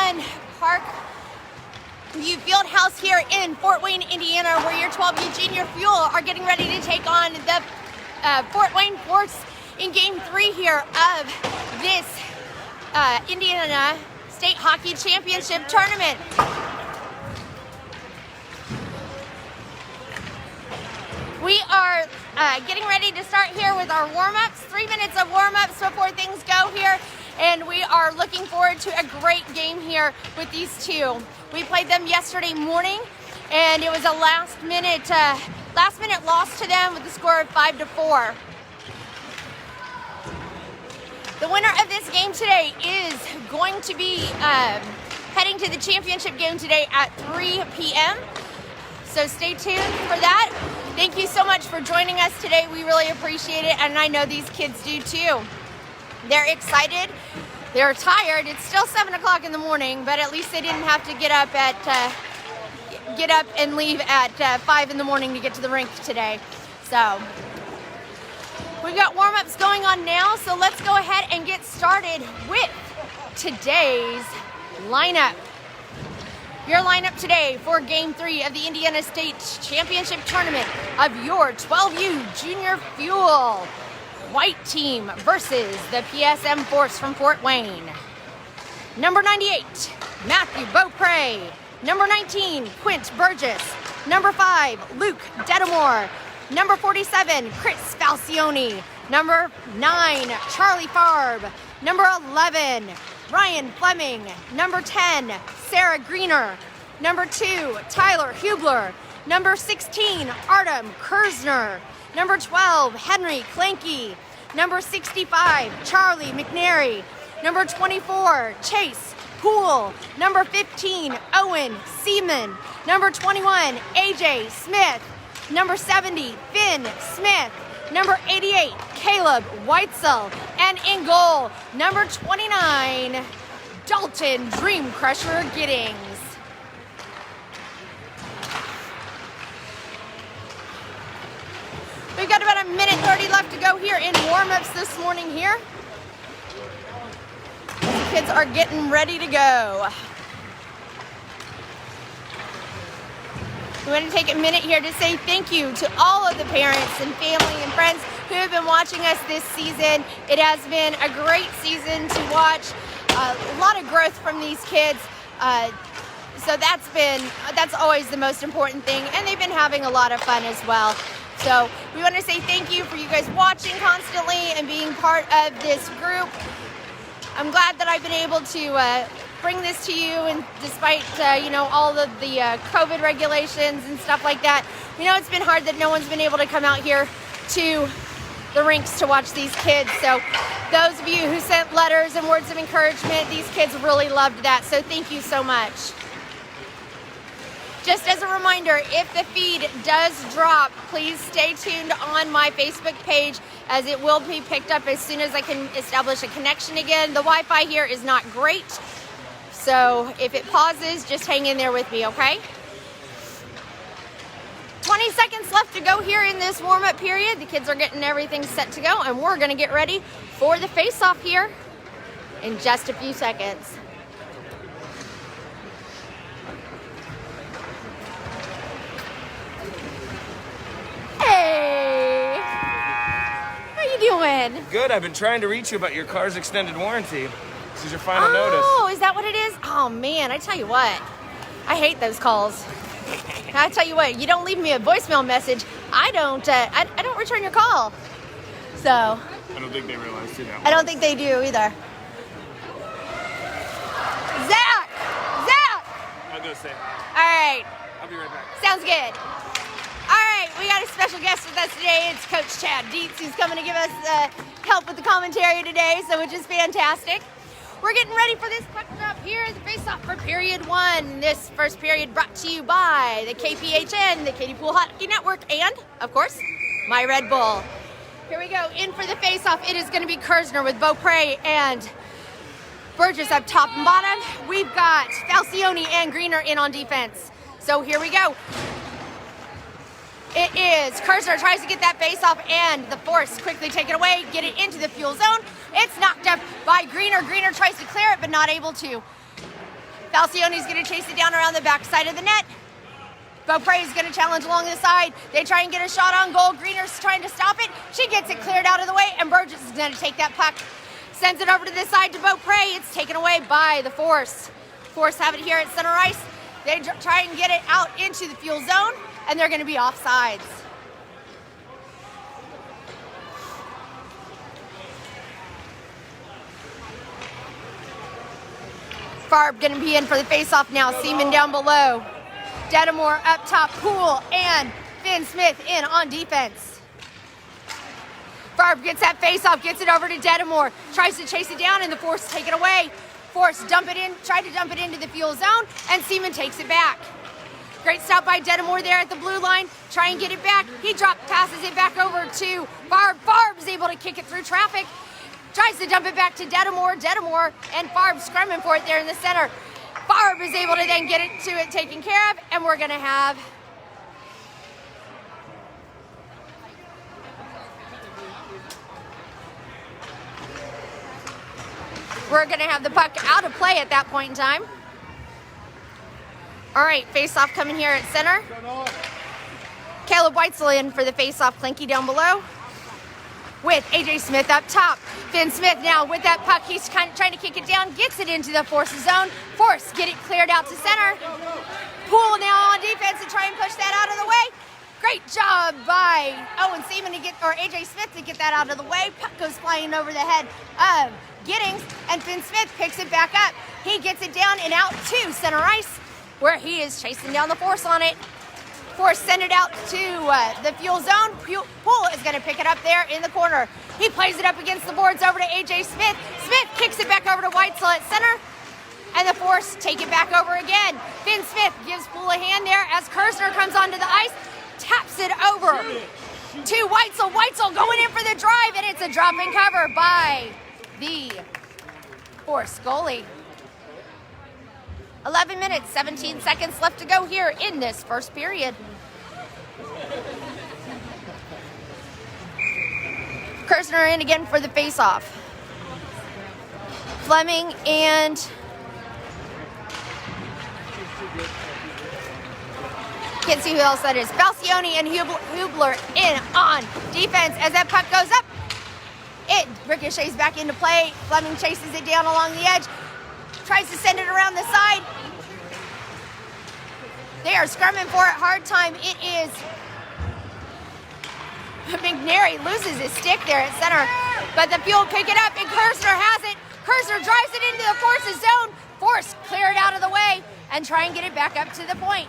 One Park View Fieldhouse here in Fort Wayne, Indiana, where your 12U Junior Fuel are getting ready to take on the Fort Wayne Force in Game 3 here of this Indiana State Hockey Championship Tournament. We are getting ready to start here with our warm-ups. 3 minutes of warm-ups before things go here. And we are looking forward to a great game here with these two. We played them yesterday morning, and it was a last minute loss to them with the score of 5-4. The winner of this game today is going to be heading to the championship game today at 3 p.m. So stay tuned for that. Thank you so much for joining us today. We really appreciate it, and I know these kids do too. They're excited. They're tired. It's still 7 o'clock in the morning, but at least they didn't have to get up and leave at 5 in the morning to get to the rink today. So we've got warm-ups going on now, so let's go ahead and get started with today's lineup. Your lineup today for Game 3 of the Indiana State Championship Tournament of your 12U Junior Fuel White Team versus the PSM Force from Fort Wayne. Number 98, Matthew Beaupre. Number 19, Quint Burgess. Number 5, Luke Detamore. Number 47, Chris Falcione. Number 9, Charlie Farb. Number 11, Ryan Fleming. Number 10, Sarah Greener. Number 2, Tyler Hublar. Number 16, Artem Kirzner. Number 12, Henry Kleinke. Number 65, Charlie Mcnary. Number 24, Chase Poole. Number 15, Owen Seaman. Number 21, AJ Smith. Number 70, Finn Smith. Number 88, Kaleb Whitesell. And in goal, number 29, Dalton Dream Crusher Giddings. We've got about a minute 30 left to go here in warm-ups this morning here. The kids are getting ready to go. We want to take a minute here to say thank you to all of the parents and family and friends who have been watching us this season. It has been a great season to watch. A lot of growth from these kids. So that's always the most important thing. And they've been having a lot of fun as well. So we want to say thank you for you guys watching constantly and being part of this group. I'm glad that I've been able to bring this to you, and despite all of the COVID regulations and stuff like that. We know it's been hard that no one's been able to come out here to the rinks to watch these kids. So those of you who sent letters and words of encouragement, these kids really loved that. So thank you so much. Just as a reminder, if the feed does drop, please stay tuned on my Facebook page, as it will be picked up as soon as I can establish a connection again. The Wi-Fi here is not great, so if it pauses, just hang in there with me, okay? 20 seconds left to go here in this warm-up period. The kids are getting everything set to go, and we're going to get ready for the face-off here in just a few seconds. Hey! How you doing? Good. I've been trying to reach you about your car's extended warranty. This is your final notice. Oh, is that what it is? Oh, man, I tell you what. I hate those calls. I tell you what, you don't leave me a voicemail message, I don't return your call. So. I don't think they realize too that. I don't think they do either. Zach! I'll go say hi. All right. I'll be right back. Sounds good. All right, we got a special guest with us today. It's Coach Chad Dietz, who's coming to give us help with the commentary today, so which is fantastic. We're getting ready for this puck drop here as a face-off for period 1. This first period brought to you by the KPHN, the Katy Pool Hockey Network, and, of course, my Red Bull. Here we go. In for the face-off, it is going to be Kirzner with Beaupre and Burgess up top and bottom. We've got Falcione and Greener in on defense. So here we go. It is Kirzner tries to get that face off, and the Force quickly take it away, get it into the fuel zone. It's knocked up by Greener. Greener tries to clear it, but not able to. Falcione's gonna chase it down around the backside of the net. Beaupre is gonna challenge along the side. They try and get a shot on goal. Greener's trying to stop it. She gets it cleared out of the way, and Burgess is gonna take that puck. Sends it over to this side to Beaupre. It's taken away by the Force. Force have it here at center ice. They try and get it out into the fuel zone, and they're gonna be offsides. Farb gonna be in for the face-off now. Seaman down below. Detamore up top. Poole and Finn Smith in on defense. Farb gets that face-off, gets it over to Detamore. Tries to chase it down, and the Force take it away. Force dump it in, try to dump it into the fuel zone, and Seaman takes it back. Great stop by Detamore there at the blue line. Try and get it back. He passes it back over to Farb. Farb is able to kick it through traffic. Tries to dump it back to Detamore. Detamore and Farb scrumming for it there in the center. Farb is able to then get it to it taken care of, and we're gonna have the puck out of play at that point in time. All right, face-off coming here at center. Kaleb Whitesell in for the face-off. Kleinke down below with AJ Smith up top. Finn Smith now with that puck. He's kind of trying to kick it down, gets it into the Force's zone. Force get it cleared out to center. Poole now on defense to try and push that out of the way. Great job by Owen Seaman or AJ Smith to get that out of the way. Puck goes flying over the head of Giddings, and Finn Smith picks it back up. He gets it down and out to center ice, where he is chasing down the Force on it. Force send it out to the fuel zone. Poole is going to pick it up there in the corner. He plays it up against the boards over to AJ Smith. Smith kicks it back over to Whitesell at center, and the Force take it back over again. Finn Smith gives Poole a hand there as Kirzner comes onto the ice, taps it over to Whitesell. Whitesell going in for the drive, and it's a drop and cover by the Force goalie. 11 minutes, 17 seconds left to go here in this first period. Kirzner in again for the face-off. Fleming and can't see who else that is. Falcione and Hublar in on defense as that puck goes up. It ricochets back into play. Fleming chases it down along the edge. Tries to send it around the side. They are scrumming for it. Hard time. It is McNary loses his stick there at center, but the Fuel pick it up, and Kirzner has it. Kirzner drives it into the Force's zone. Force clear it out of the way and try and get it back up to the point.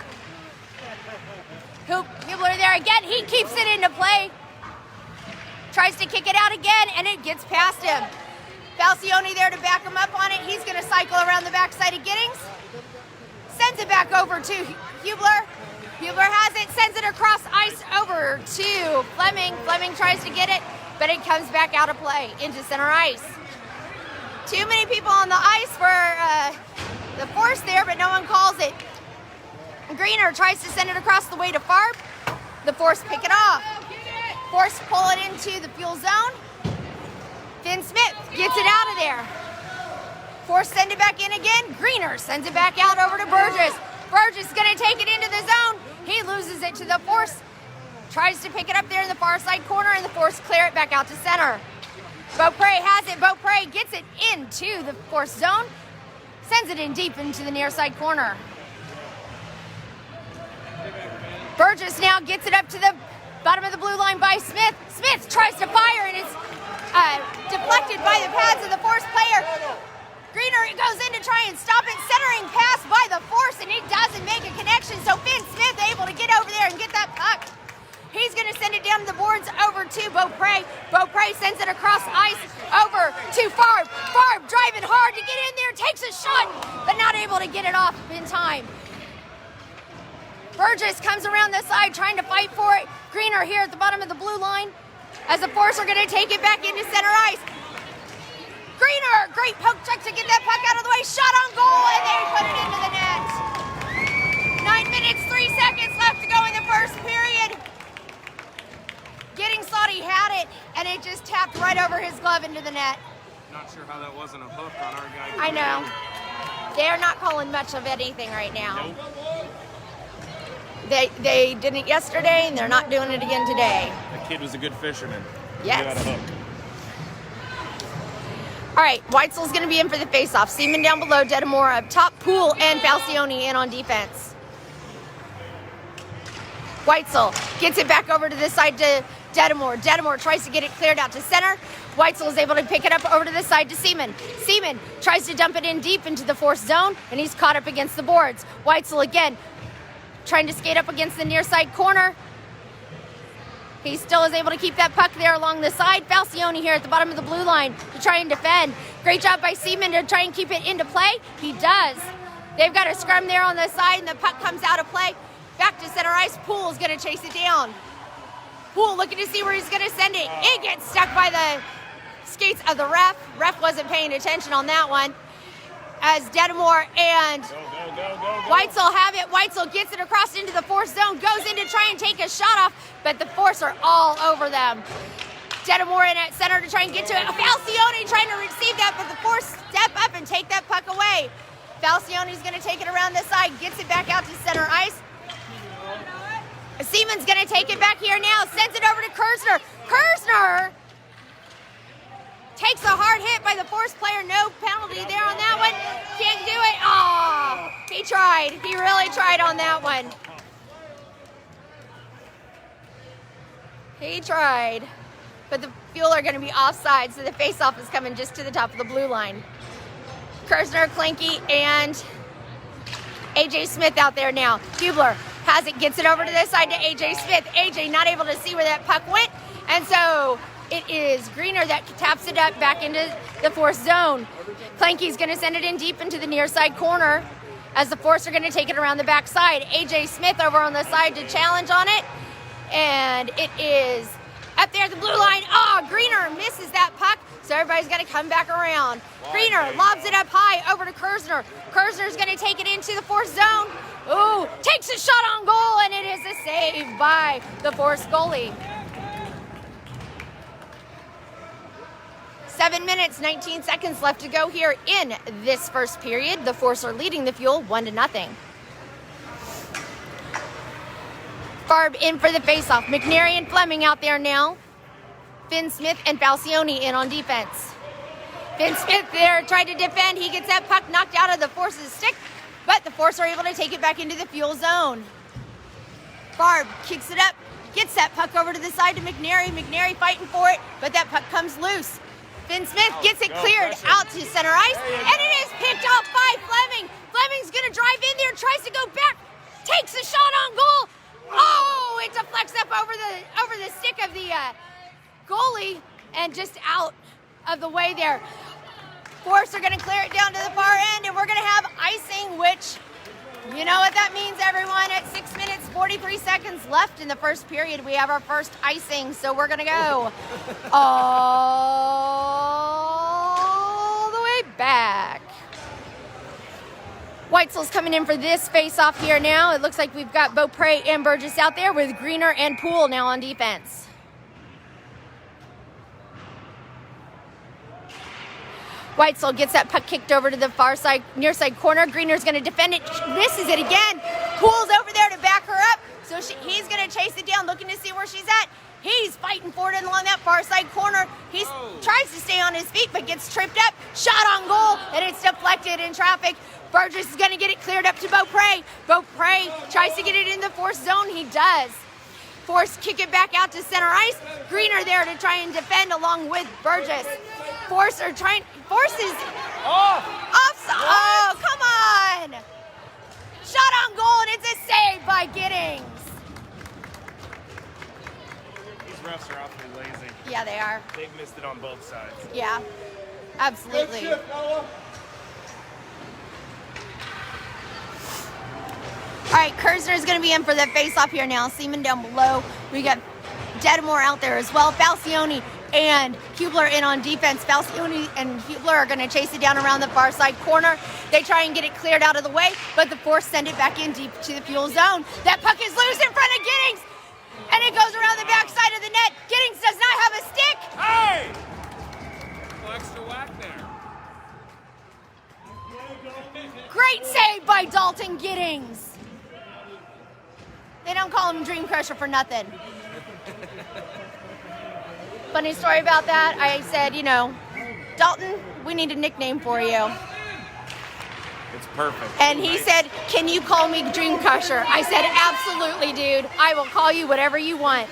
Hublar there again. He keeps it into play. Tries to kick it out again, and it gets past him. Falcione there to back him up on it. He's going to cycle around the backside of Giddings. Sends it back over to Hublar. Hublar has it, sends it across ice over to Fleming. Fleming tries to get it, but it comes back out of play into center ice. Too many people on the ice for the Force there, but no one calls it. Greener tries to send it across the way to Farb. The Force pick it off. Force pull it into the fuel zone. Finn Smith gets it out of there. Force send it back in again. Greener sends it back out over to Burgess. Burgess is going to take it into the zone. He loses it to the Force. Tries to pick it up there in the far side corner, and the Force clear it back out to center. Beaupre has it. Beaupre gets it into the Force zone. Sends it in deep into the near side corner. Burgess now gets it up to the bottom of the blue line by Smith. Smith tries to fire, and it's deflected by the pads of the Force player. Greener goes in to try and stop it. Centering pass by the Force, and it doesn't make a connection. So Finn Smith able to get over there and get that puck. He's going to send it down the boards over to Beaupre. Beaupre sends it across ice over to Farb. Farb driving hard to get in there, takes a shot, but not able to get it off in time. Burgess comes around the side trying to fight for it. Greener here at the bottom of the blue line as the Force are going to take it back into center ice. Greener, great poke check to get that puck out of the way. Shot on goal, and they put it into the net. 9 minutes, 3 seconds left to go in the first period. Giddings thought he had it, and it just tapped right over his glove into the net. Not sure how that wasn't a hook on our guy. I know. They're not calling much of anything right now. Nope. They didn't yesterday, and they're not doing it again today. The kid was a good fisherman. Yes. He knew how to hook. All right, Whitesell's going to be in for the face-off. Seaman down below, Detamore up top, Poole and Falcione in on defense. Whitesell gets it back over to this side to Detamore. Detamore tries to get it cleared out to center. Whitesell is able to pick it up over to the side to Seaman. Seaman tries to dump it in deep into the force zone, and he's caught up against the boards. Whitesell again trying to skate up against the near side corner. He still is able to keep that puck there along the side. Falcione here at the bottom of the blue line to try and defend. Great job by Seaman to try and keep it into play. He does. They've got a scrum there on the side, and the puck comes out of play. Back to center ice. Poole's going to chase it down. Poole looking to see where he's going to send it. It gets stuck by the skates of the ref. Ref wasn't paying attention on that one. As Detamore and Whitesell have it. Whitesell gets it across into the force zone, goes in to try and take a shot off, but the force are all over them. Detamore in at center to try and get to it. Falcione trying to receive that, but the force step up and take that puck away. Falcione's going to take it around this side, gets it back out to center ice. Seaman's going to take it back here now, sends it over to Kirzner. Kirzner takes a hard hit by the force player. No penalty there on that one. Can't do it. Oh, he tried. He really tried on that one. He tried. But the Fuel are going to be offside, so the face-off is coming just to the top of the blue line. Kirzner, Kleinke, and AJ Smith out there now. Hublar has it, gets it over to this side to AJ Smith. AJ not able to see where that puck went, and so it is Greener that taps it up back into the force zone. Kleinke's going to send it in deep into the near side corner as the Force are going to take it around the back side. AJ Smith over on the side to challenge on it, and it is up there at the blue line. Oh, Greener misses that puck, so everybody's got to come back around. Greener lobs it up high over to Kirzner. Kirzner's going to take it into the Force zone. Ooh, takes a shot on goal, and it is a save by the Force goalie. 7 minutes, 19 seconds left to go here in this first period. The Force are leading the Fuel 1-0. Farb in for the faceoff. McNary and Fleming out there now. Finn Smith and Falcione in on defense. Finn Smith there tried to defend. He gets that puck knocked out of the Force's stick, but the Force are able to take it back into the Fuel zone. Farb kicks it up, gets that puck over to the side to McNary. McNary fighting for it, but that puck comes loose. Finn Smith gets it cleared out to center ice, and it is picked up by Fleming. Fleming's gonna drive in there, tries to go back, takes a shot on goal. Oh, it deflects up over the stick of the goalie and just out of the way there. Force are gonna clear it down to the far end, and we're gonna have icing, which you know what that means, everyone. At 6 minutes, 43 seconds left in the first period, we have our first icing, so we're gonna go all the way back. Whitesell's coming in for this face-off here now. It looks like we've got Beaupre and Burgess out there with Greener and Poole now on defense. Whitesell gets that puck kicked over to the far side, near side corner. Greener's going to defend it, misses it again. Poole's over there to back her up, so he's going to chase it down, looking to see where she's at. He's fighting for it along that far side corner. He tries to stay on his feet, but gets tripped up. Shot on goal, and it's deflected in traffic. Burgess is going to get it cleared up to Beaupre. Beaupre tries to get it in the Force zone. He does. Force kick it back out to center ice. Greener there to try and defend along with Burgess. Force is offside. Oh, come on. Shot on goal, and it's a save by Giddings. These refs are awfully lazy. Yeah, they are. They've missed it on both sides. Yeah, absolutely. All right, Kirzner is going to be in for the face-off here now. Seaman down below. We got Detamore out there as well. Falcione and Hublar in on defense. Falcione and Hublar are going to chase it down around the far side corner. They try and get it cleared out of the way, but the Force send it back in deep to the Fuel zone. That puck is loose in front of Giddings, and it goes around the back side of the net. Giddings does not have a stick. Hey! Well, extra whack there. great save by Dalton Giddings. They don't call him Dream Crusher for nothing. Funny story about that, I said, you know, Dalton, we need a nickname for you. It's perfect. And he said, can you call me Dream Crusher? I said, absolutely, dude. I will call you whatever you want.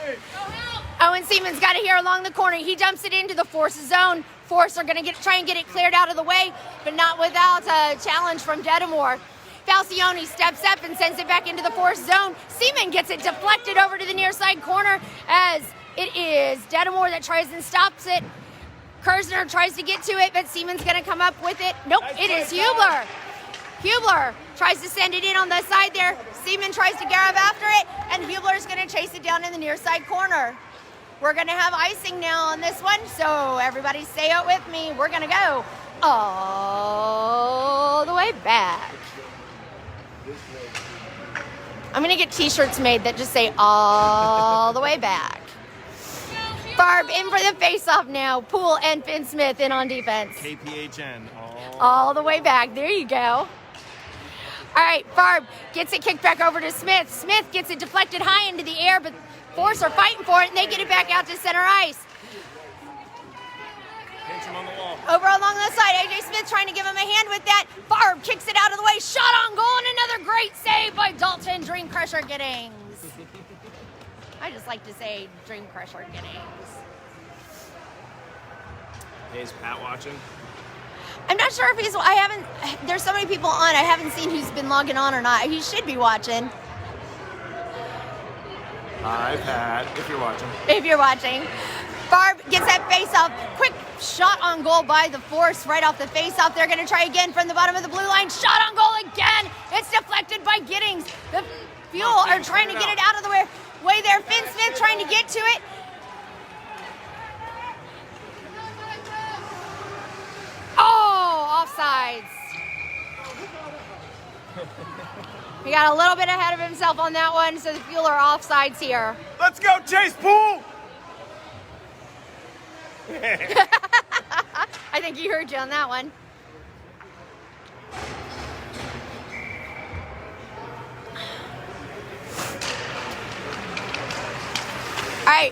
Owen Seaman's got it here along the corner. He dumps it into the Force zone. Force are going to try and get it cleared out of the way, but not without a challenge from Detamore. Falcione steps up and sends it back into the Force zone. Seaman gets it deflected over to the near side corner as it is Detamore that tries and stops it. Kirzner tries to get to it, but Seaman's going to come up with it. Nope, it is Hublar. Hublar tries to send it in on the side there. Seaman tries to grab after it, and Hublar's going to chase it down in the near side corner. We're going to have icing now on this one, so everybody say it with me. We're going to go all the way back. I'm going to get t-shirts made that just say all the way back. Farb in for the face-off now. Poole and Finn Smith in on defense. KPHN. All the way back. There you go. All right, Farb gets it kicked back over to Smith. Smith gets it deflected high into the air, but Force are fighting for it, and they get it back out to center ice. Pinch him on the wall. Over along the side, AJ Smith trying to give him a hand with that. Farb kicks it out of the way. Shot on goal, and another great save by Dalton Dream Crusher Giddings. I just like to say Dream Crusher Giddings. Hey, is Pat watching? I'm not sure if he's, there's so many people on, I haven't seen who's been logging on or not. He should be watching. Hi, Pat, if you're watching. If you're watching. Farb gets that face-off. Quick shot on goal by the Force right off the face-off. They're going to try again from the bottom of the blue line. Shot on goal again. It's deflected by Giddings. The Fuel are trying to get it out of the way there. Finn Smith trying to get to it. Oh, offsides. He got a little bit ahead of himself on that one, so the Fuel are offsides here. Let's go, Chase Poole! I think he heard you on that one. All right,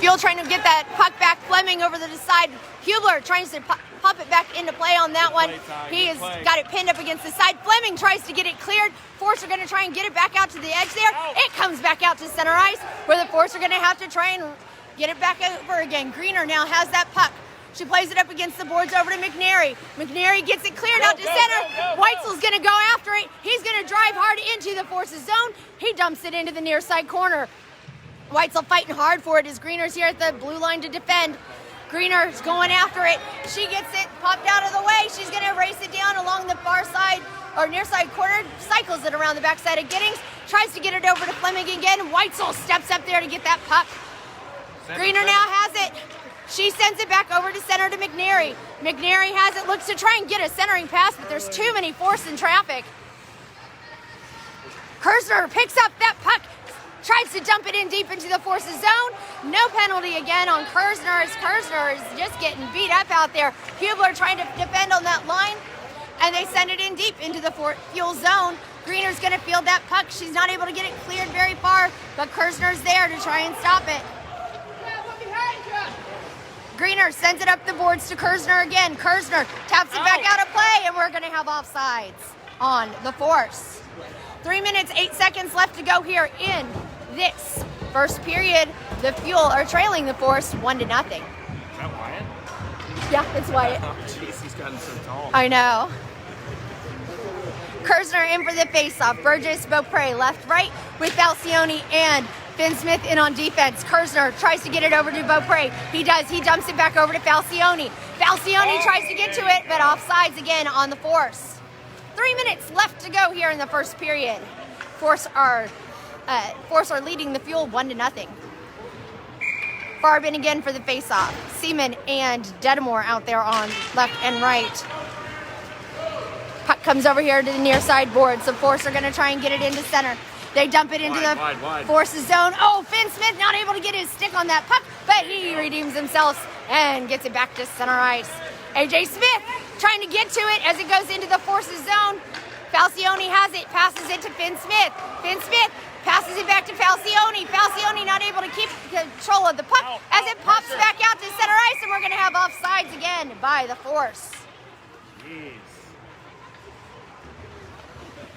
Fuel trying to get that puck back. Fleming over to the side. Hublar trying to pop it back into play on that one. He has got it pinned up against the side. Fleming tries to get it cleared. Force are going to try and get it back out to the edge there. It comes back out to center ice, where the Force are going to have to try and get it back over again. Greener now has that puck. She plays it up against the boards over to Mcnary. Mcnary gets it cleared out to center. Whitesell's going to go after it. He's going to drive hard into the Force's zone. He dumps it into the near side corner. Whitesell fighting hard for it as Greener's here at the blue line to defend. Greener's going after it. She gets it popped out of the way. She's going to race it down along the far side or near side corner. Cycles it around the backside of Giddings. Tries to get it over to Fleming again. Whitesell steps up there to get that puck. Greener now has it. She sends it back over to center to Mcnary. Mcnary has it, looks to try and get a centering pass, but there's too many Force in traffic. Kirzner picks up that puck, tries to dump it in deep into the Force's zone. No penalty again on Kirzner, as Kirzner is just getting beat up out there. Hublar trying to defend on that line, and they send it in deep into the Fuel zone. Greener's going to field that puck. She's not able to get it cleared very far, but Kirzner's there to try and stop it. Greener sends it up the boards to Kirzner again. Kirzner taps it back out of play, and we're going to have offsides on the Force. 3 minutes, 8 seconds left to go here in this first period. The Fuel are trailing the Force 1-0. Is that Wyatt? Yeah, it's Wyatt. Oh, jeez, he's gotten so tall. I know. Kirzner in for the faceoff. Burgess, Beaupre left, right with Falcione and Finn Smith in on defense. Kirzner tries to get it over to Beaupre. He does. He dumps it back over to Falcione. Falcione tries to get to it, but offsides again on the Force. 3 minutes left to go here in the first period. Force are leading the Fuel 1-0. Farb in again for the faceoff. Seaman and Detamore out there on left and right. Puck comes over here to the near side board, so Force are going to try and get it into center. They dump it into the Force's zone. Oh, Finn Smith not able to get his stick on that puck, but he redeems himself and gets it back to center ice. AJ Smith trying to get to it as it goes into the Force's zone. Falcione has it, passes it to Finn Smith. Finn Smith passes it back to Falcione. Falcione not able to keep control of the puck as it pops back out to center ice, and we're going to have offsides again by the Force. Jeez.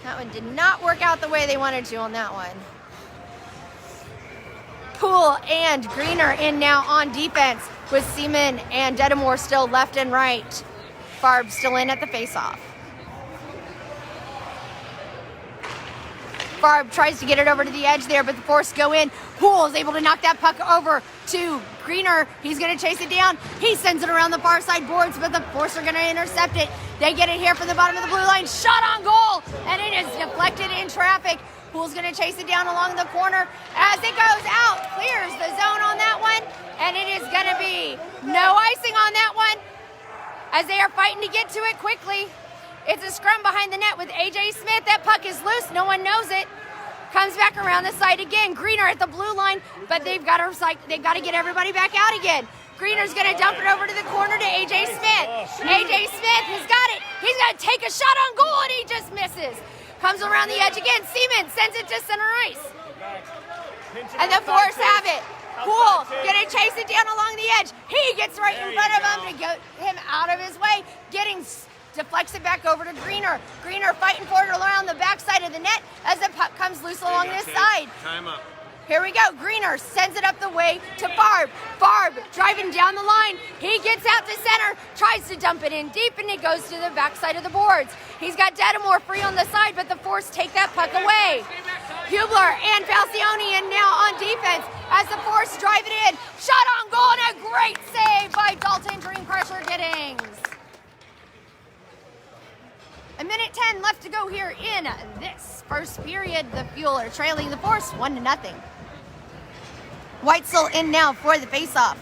That one did not work out the way they wanted to on that one. Poole and Greener in now on defense with Seaman and Detamore still left and right. Farb still in at the faceoff. Farb tries to get it over to the edge there, but the Force go in. Poole is able to knock that puck over to Greener. He's going to chase it down. He sends it around the far side boards, but the Force are going to intercept it. They get it here from the bottom of the blue line. Shot on goal, and it is deflected in traffic. Poole's going to chase it down along the corner as it goes out. Clears the zone on that one, and it is going to be no icing on that one as they are fighting to get to it quickly. It's a scrum behind the net with A.J. Smith. That puck is loose. No one knows it. Comes back around the side again. Greener at the blue line, but they've got to get everybody back out again. Greener's going to dump it over to the corner to A.J. Smith. A.J. Smith has got it. He's going to take a shot on goal, and he just misses. Comes around the edge again. Seaman sends it to center ice. And the Force have it. Poole going to chase it down along the edge. He gets right in front of him to get him out of his way. Giddings deflects it back over to Greener. Greener fighting for it around the backside of the net as the puck comes loose along this side. Time up. Here we go. Greener sends it up the way to Farb. Farb driving down the line. He gets out to center, tries to dump it in deep, and it goes to the backside of the boards. He's got Detamore free on the side, but the Force take that puck away. Hublar and Falcione in now on defense as the Force drive it in. Shot on goal and a great save by Dalton Giddings. A minute 10 left to go here in this first period. The Fuel are trailing the Force 1-0. Whitesell in now for the faceoff.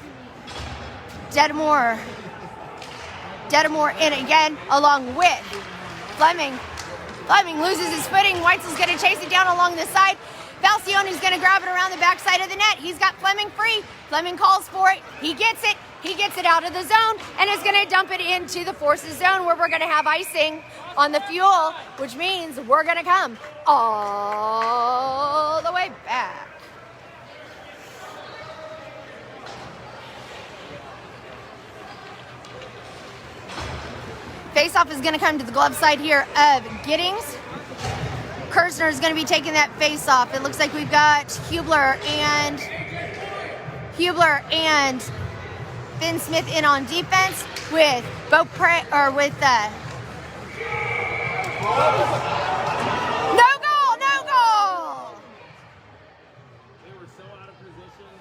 Detamore in again along with Fleming. Fleming loses his footing. Whitesell's going to chase it down along the side. Falcione's going to grab it around the backside of the net. He's got Fleming free. Fleming calls for it. He gets it. He gets it out of the zone and is going to dump it into the Force's zone where we're going to have icing on the Fuel, which means we're going to come all the way back. Face-off is going to come to the glove side here of Giddings. Kirzner is going to be taking that face-off. It looks like we've got Hublar and Finn Smith in on defense with Beaupre or with no goal. They were so out of position.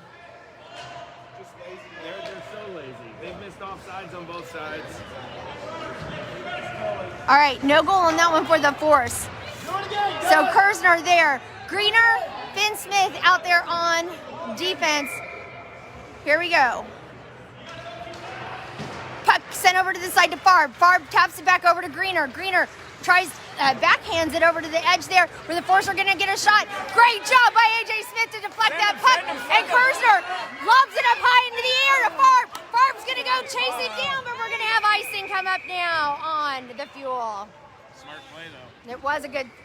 Just lazy. They're so lazy. They've missed offsides on both sides. All right, no goal on that one for the Force. So Kirzner there. Greener, Finn Smith out there on defense. Here we go. Puck sent over to the side to Farb. Farb taps it back over to Greener. Greener tries, backhands it over to the edge there where the Force are going to get a shot. Great job by A.J. Smith to deflect that puck. And Kirzner lobs it up high into the air to Farb. Farb's going to go chase it down, but we're going to have icing come up now on the Fuel. Smart play, though.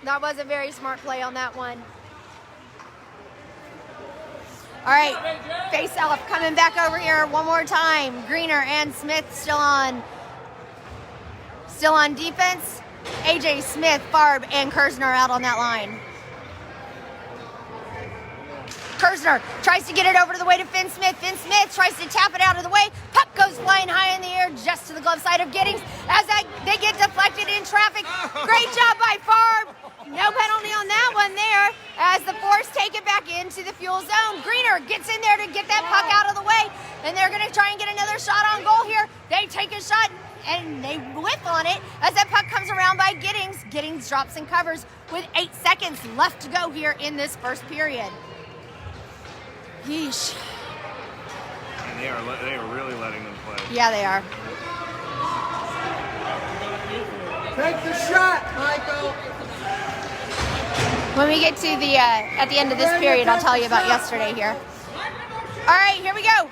That was a very smart play on that one. All right, face off coming back over here one more time. Greener and Smith still on defense. A.J. Smith, Farb, and Kirzner out on that line. Kirzner tries to get it over to the way to Finn Smith. Finn Smith tries to tap it out of the way. Puck goes flying high in the air just to the glove side of Giddings as they get deflected in traffic. Great job by Farb. No penalty on that one there as the Force take it back into the Fuel zone. Greener gets in there to get that puck out of the way, and they're going to try and get another shot on goal here. They take a shot, and they whiff on it as that puck comes around by Giddings. Giddings drops and covers with 8 seconds left to go here in this first period. Yeesh. And they are really letting them play. Yeah, they are. Take the shot, Michael. When we get to the at the end of this period, I'll tell you about yesterday here. All right, here we go.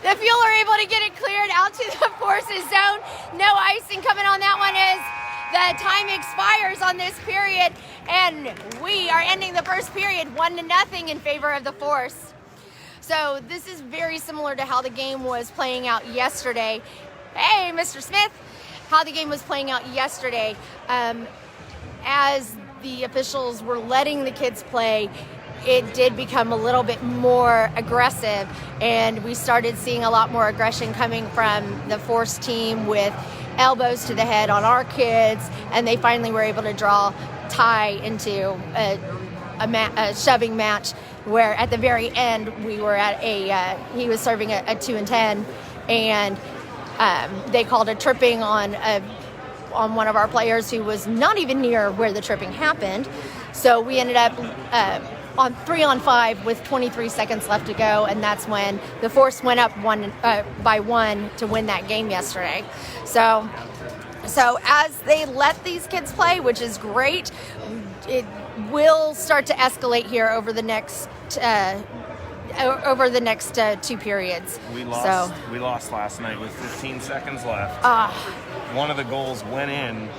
The The Fuel are able to get it cleared out to the Forces zone. No icing coming on that one as the time expires on this period, and we are ending the first period 1-0 in favor of the Force. So this is very similar to how the game was playing out yesterday. Hey, Mr. Smith, how the game was playing out yesterday. As the officials were letting the kids play, it did become a little bit more aggressive, and we started seeing a lot more aggression coming from the Force team with elbows to the head on our kids, and they finally were able to draw tie into a shoving match where at the very end we were at he was serving a 2-10, and they called a tripping on one of our players who was not even near where the tripping happened. So we ended up on 3-on-5 with 23 seconds left to go, and that's when the Force went up by 1 to win that game yesterday. So as they let these kids play, which is great, it will start to escalate here over the next 2 periods. We lost last night with 15 seconds left. One of the goals went in.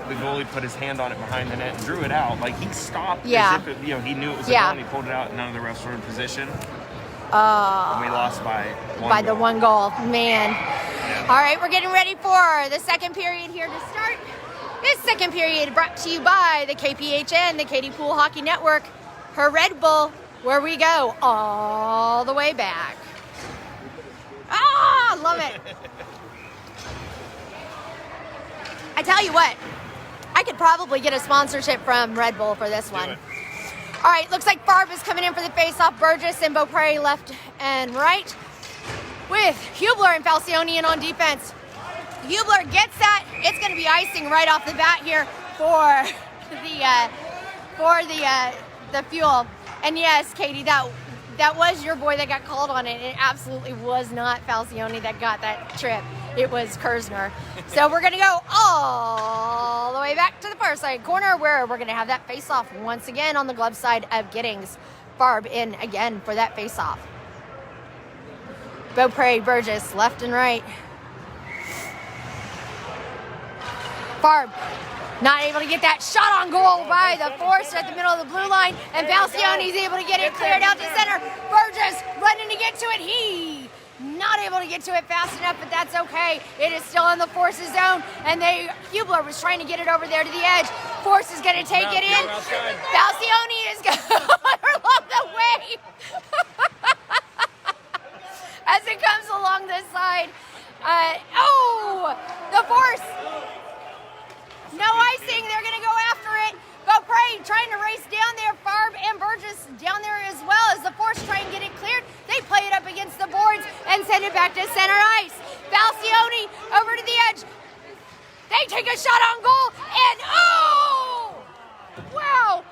The goalie put his hand on it behind the net and drew it out. Like, he stopped as if he knew it was a goal, and he pulled it out, and none of the refs were in position. And we lost by one goal. Man. Yeah. All right, we're getting ready for the second period here to start. This second period brought to you by the KPHN, the Katy Pool Hockey Network, her Red Bull, where we go all the way back. Love it. I tell you what, I could probably get a sponsorship from Red Bull for this one. All right, looks like Farb is coming in for the face-off. Burgess and Beaupre left and right, with Hublar and Falcione in on defense. Hublar gets that. It's going to be icing right off the bat here for the Fuel. And yes, Katie, that was your boy that got called on it. It absolutely was not Falcione that got that trip. It was Kirzner. So we're going to go all the way back to the far side corner, where we're going to have that face-off once again on the glove side of Giddings. Farb in again for that face-off. Beaupre, Burgess, left and right. Farb not able to get that shot on goal by the Force at the middle of the blue line, and Falcione's able to get it cleared out to center. Burgess running to get to it. He not able to get to it fast enough, but that's okay. It is still in the Force's zone, and Hublar was trying to get it over there to the edge. Force is going to take it in. Falcione is going along the way as it comes along this side. The Force. No icing. They're going to go after it. Beaupre trying to race down there. Farb and Burgess down there as well as the Force try and get it cleared. They play it up against the boards and send it back to center ice. Falcione over to the edge. They take a shot on goal, and wow!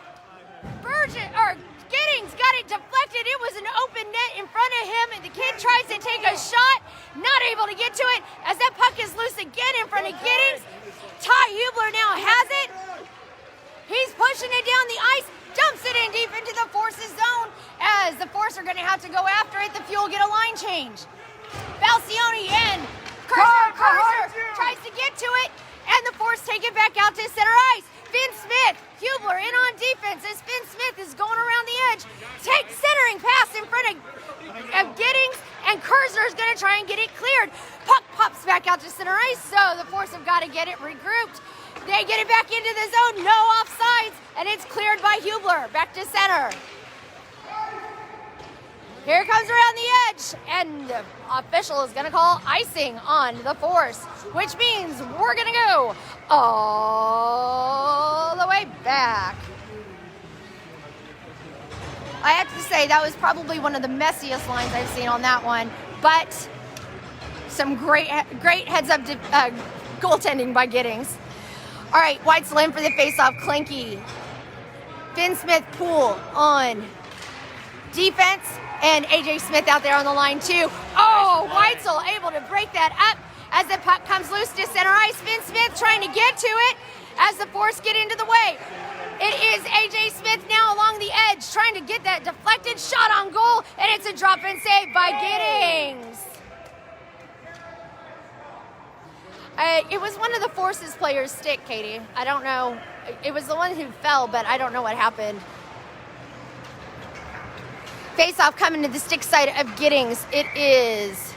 Giddings got it deflected. It was an open net in front of him, and the kid tries to take a shot, not able to get to it as that puck is loose again in front of Giddings. Ty Hublar now has it. He's pushing it down the ice, dumps it in deep into the Force's zone, as the Force are going to have to go after it. The Fuel get a line change. Falcione in. Kirzner tries to get to it, and the Force take it back out to center ice. Finn Smith, Hublar in on defense as Finn Smith is going around the edge. Take centering pass in front of Giddings, and Kirzner is going to try and get it cleared. Puck pops back out to center ice, so the Force have got to get it regrouped. They get it back into the zone, no offsides, and it's cleared by Hublar. Back to center. Here it comes around the edge, and the official is going to call icing on the Force, which means we're going to go all the way back. I have to say, that was probably one of the messiest lines I've seen on that one, but some great heads-up goaltending by Giddings. All right, Whitesell in for the face-off. Kleinke, Finn Smith, Poole on defense, and AJ Smith out there on the line too. Whitesell able to break that up as the puck comes loose to center ice. Finn Smith trying to get to it as the Force get into the way. It is AJ Smith now along the edge, trying to get that deflected shot on goal, and it's a drop-in save by Giddings. It was one of the Forces players' stick, Katie. I don't know. It was the one who fell, but I don't know what happened. Face-off coming to the stick side of Giddings. It is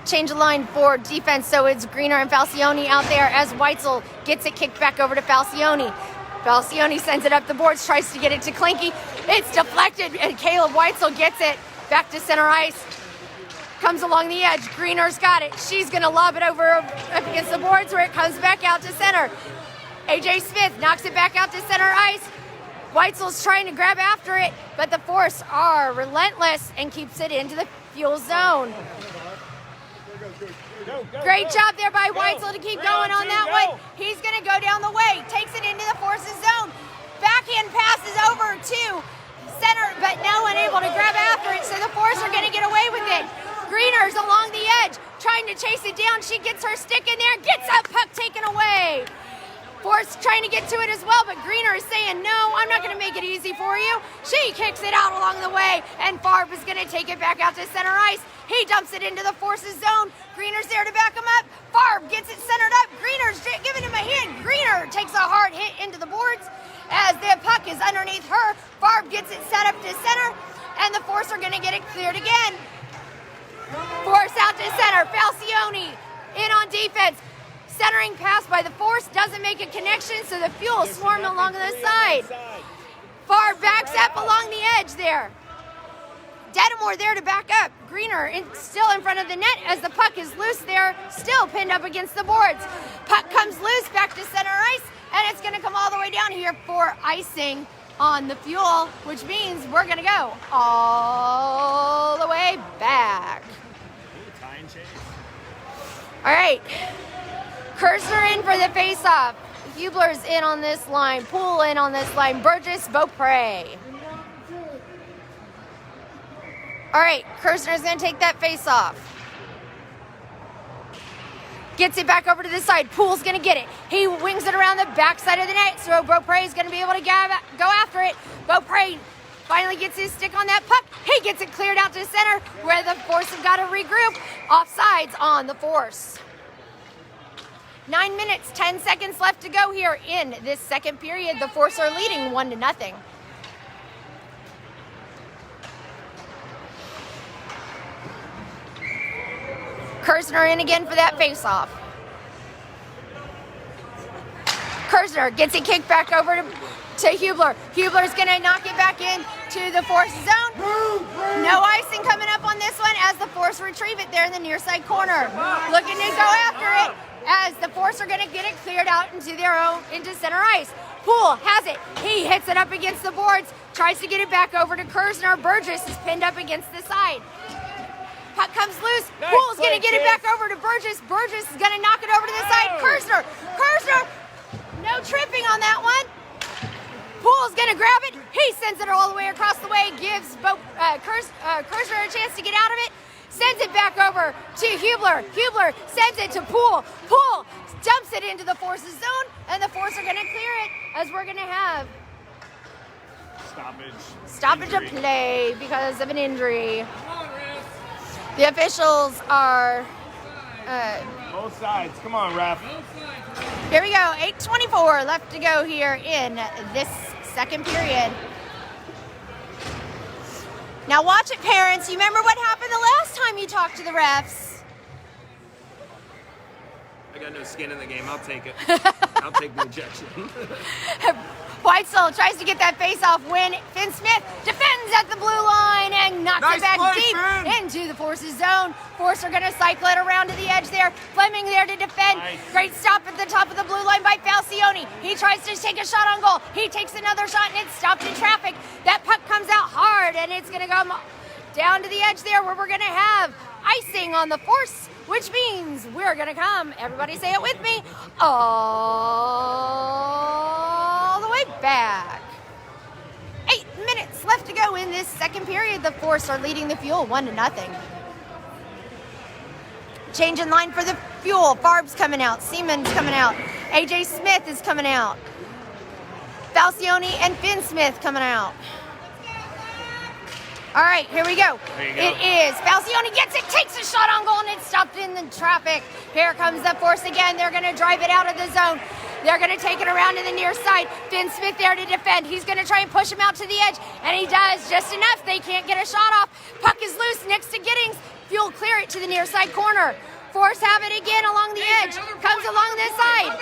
change of line for defense, so it's Greener and Falcione out there as Whitesell gets it kicked back over to Falcione. Falcione sends it up the boards, tries to get it to Kleinke. It's deflected, and Kaleb Whitesell gets it back to center ice. Comes along the edge. Greener's got it. She's going to lob it over up against the boards where it comes back out to center. AJ Smith knocks it back out to center ice. Whitesell's trying to grab after it, but the Force are relentless and keeps it into the fuel zone. Great job there by Whitesell to keep going on that one. He's going to go down the way. Takes it into the Force's zone. Backhand passes over to center, but no one able to grab after it, so the Force are going to get away with it. Greener's along the edge, trying to chase it down. She gets her stick in there, gets that puck taken away. Force trying to get to it as well, but Greener is saying, no, I'm not going to make it easy for you. She kicks it out along the way, and Farb is going to take it back out to center ice. He dumps it into the Force's zone. Greener's there to back him up. Farb gets it centered up. Greener's giving him a hit. Greener takes a hard hit into the boards as the puck is underneath her. Farb gets it set up to center, and the Force are going to get it cleared again. Force out to center. Falcione in on defense. Centering pass by the Force doesn't make a connection, so the Fuel swarm along the side. Farb backs up along the edge there. Detamore there to back up. Greener still in front of the net as the puck is loose there, still pinned up against the boards. Puck comes loose back to center ice, and it's going to come all the way down here for icing on the Fuel, which means we're going to go all the way back. All right. Kirzner in for the face-off. Hublar's in on this line. Poole in on this line. Burgess, Beaupre. All right, Kirzner's going to take that face-off. Gets it back over to the side. Poole's going to get it. He wings it around the backside of the net, so Beaupre is going to be able to go after it. Beaupre finally gets his stick on that puck. He gets it cleared out to center where the Force have got to regroup. Offsides on the Force. 9 minutes, 10 seconds left to go here in this second period. The Force are leading 1-0. Kirzner in again for that face-off. Kirzner gets it kicked back over to Hublar. Hublar's going to knock it back in to the Force zone. No icing coming up on this one as the Force retrieve it there in the near side corner. Looking to go after it as the Force are going to get it cleared out into center ice. Poole has it. He hits it up against the boards. Tries to get it back over to Kirzner. Burgess is pinned up against the side. Puck comes loose. Nice. Poole's going to get it back over to Burgess. Burgess is going to knock it over to the side. Kirzner. No tripping on that one. Poole's going to grab it. He sends it all the way across the way. Gives Kirzner a chance to get out of it. Sends it back over to Hublar. Hublar sends it to Poole. Poole dumps it into the Force's zone, and the Force are going to clear it as we're going to have stoppage of play because of an injury. The officials are both sides. Come on, ref. Here we go. 8:24 left to go here in this second period. Now watch it, parents. You remember what happened the last time you talked to the refs? I got no skin in the game. I'll take it. I'll take the ejection. Whitesell tries to get that face-off win. Finn Smith defends at the blue line and knocks it back deep into the Force's zone. Force are going to cycle it around to the edge there. Fleming there to defend. Nice. Great stop at the top of the blue line by Falcione. He tries to take a shot on goal. He takes another shot and it's stopped in traffic. That puck comes out hard and it's going to come down to the edge there where we're going to have icing on the Force, which means we're going to come, everybody say it with me, all the way back. 8 minutes left to go in this second period. The Force are leading the Fuel 1-0. Change in line for the Fuel. Farb's coming out. Seaman's coming out. AJ Smith is coming out. Falcione and Finn Smith coming out. All right, here we go. It is Falcione gets it, takes a shot on goal, and it's stopped in the traffic. Here comes the force again. They're going to drive it out of the zone. They're going to take it around to the near side. Finn Smith there to defend. He's going to try and push him out to the edge, and he does just enough. They can't get a shot off. Puck is loose next to Giddings. Fuel clear it to the near side corner. Force have it again along the edge. Comes along this side.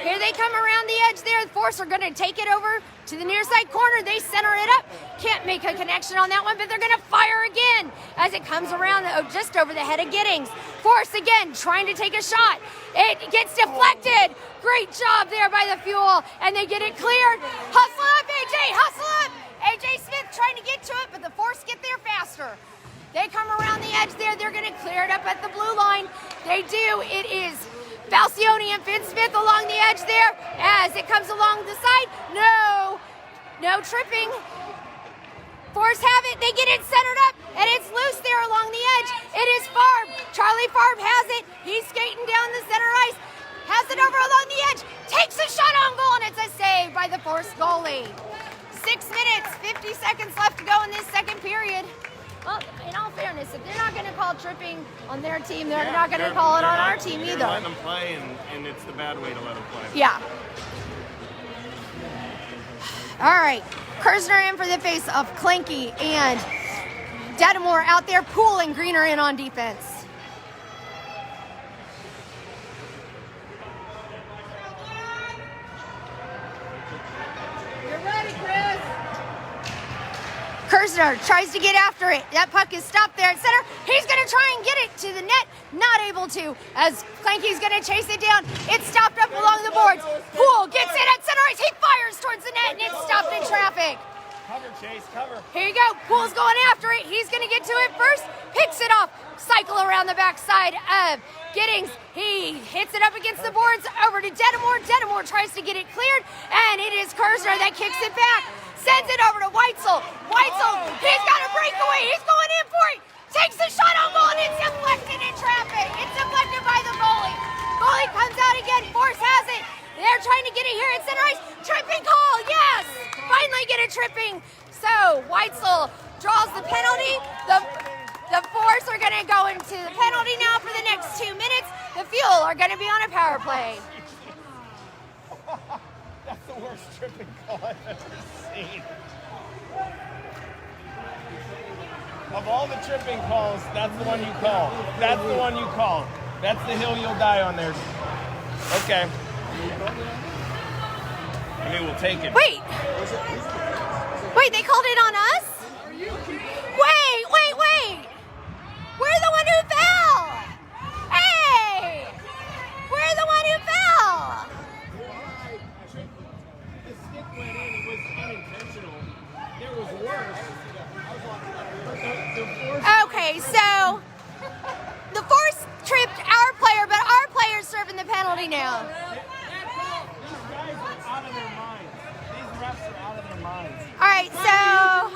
Here they come around the edge there. Force are going to take it over to the near side corner. They center it up. Can't make a connection on that one, but they're going to fire again as it comes around just over the head of Giddings. Force again trying to take a shot. It gets deflected. Great job there by the Fuel, and they get it cleared. Hustle up, AJ. Hustle up. AJ Smith trying to get to it, but the Force get there faster. They come around the edge there. They're going to clear it up at the blue line. They do. It is Falcione and Finn Smith along the edge there as it comes along the side. No tripping. Force have it. They get it centered up, and it's loose there along the edge. It is Farb. Charlie Farb has it. He's skating down the center ice. Has it over along the edge. Takes a shot on goal, and it's a save by the Force goalie. 6 minutes, 50 seconds left to go in this second period. Well, in all fairness, if they're not going to call tripping on their team, they're not going to call it on our team either. They're letting them play, and it's the bad way to let them play. Yeah. All right. Kirzner in for the face of Kleinke and Detamore out there. Poole and Greener in on defense. You're ready, Chris. Kirzner tries to get after it. That puck is stopped there at center. He's going to try and get it to the net. Not able to, as Kleinke's going to chase it down. It's stopped up along the boards. Poole gets it at center ice. He fires towards the net, and it's stopped in traffic. Cover, Chase, cover. Here you go. Poole's going after it. He's going to get to it first. Picks it off. Cycle around the backside of Giddings. He hits it up against the boards. Over to Detamore. Detamore tries to get it cleared, and it is Kirzner that kicks it back. Sends it over to Whitesell. Whitesell, he's got a breakaway. He's going in for it. Takes the shot on goal, and it's deflected in traffic. It's deflected by the goalie. Goalie comes out again. Force has it. They're trying to get it here at center ice. Tripping call, yes. Finally get a tripping. So Whitesell draws the penalty. The Force are going to go into the penalty now for the next 2 minutes. The Fuel are going to be on a power play. That's the worst tripping call I've ever seen. Of all the tripping calls, that's the one you call. That's the one you call. That's the hill you'll die on there. Okay. I mean, we'll take it. Wait, they called it on us? Are you kidding? Wait. We're the one who fell. Hey, we're the one who fell. The stick went in. It was unintentional. There was worse. Okay, so the Force tripped our player, but our player's serving the penalty now. These guys are out of their minds. These refs are out of their minds. All right, so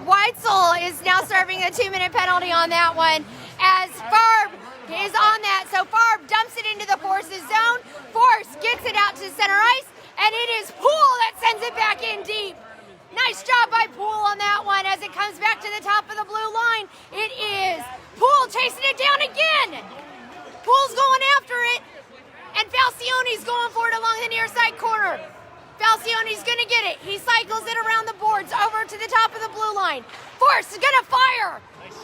Whitesell is now serving a 2-minute penalty on that one as Farb is on that. So Farb dumps it into the Force's zone. Force gets it out to center ice, and it is Poole that sends it back in deep. Nice job by Poole on that one as it comes back to the top of the blue line. It is Poole chasing it down again. Poole's going after it, and Falcione's going for it along the near side corner. Falcione's going to get it. He cycles it around the boards over to the top of the blue line. Force is going to fire,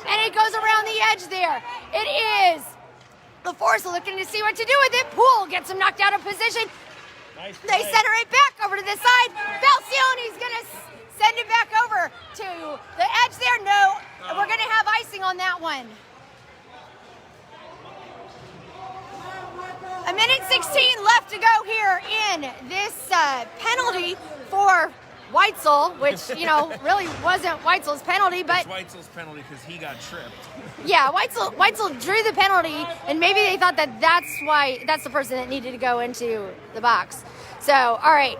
and it goes around the edge there. It is the Force looking to see what to do with it. Poole gets him knocked out of position. They center it back over to the side. Falcione's going to send it back over to the edge there. No, we're going to have icing on that one. 1:16 left to go here in this penalty for Whitesell, which, really wasn't Whitesell's penalty, but... It's Whitesell's penalty because he got tripped. Yeah, Whitesell drew the penalty, and maybe they thought that's the person that needed to go into the box. So, all right.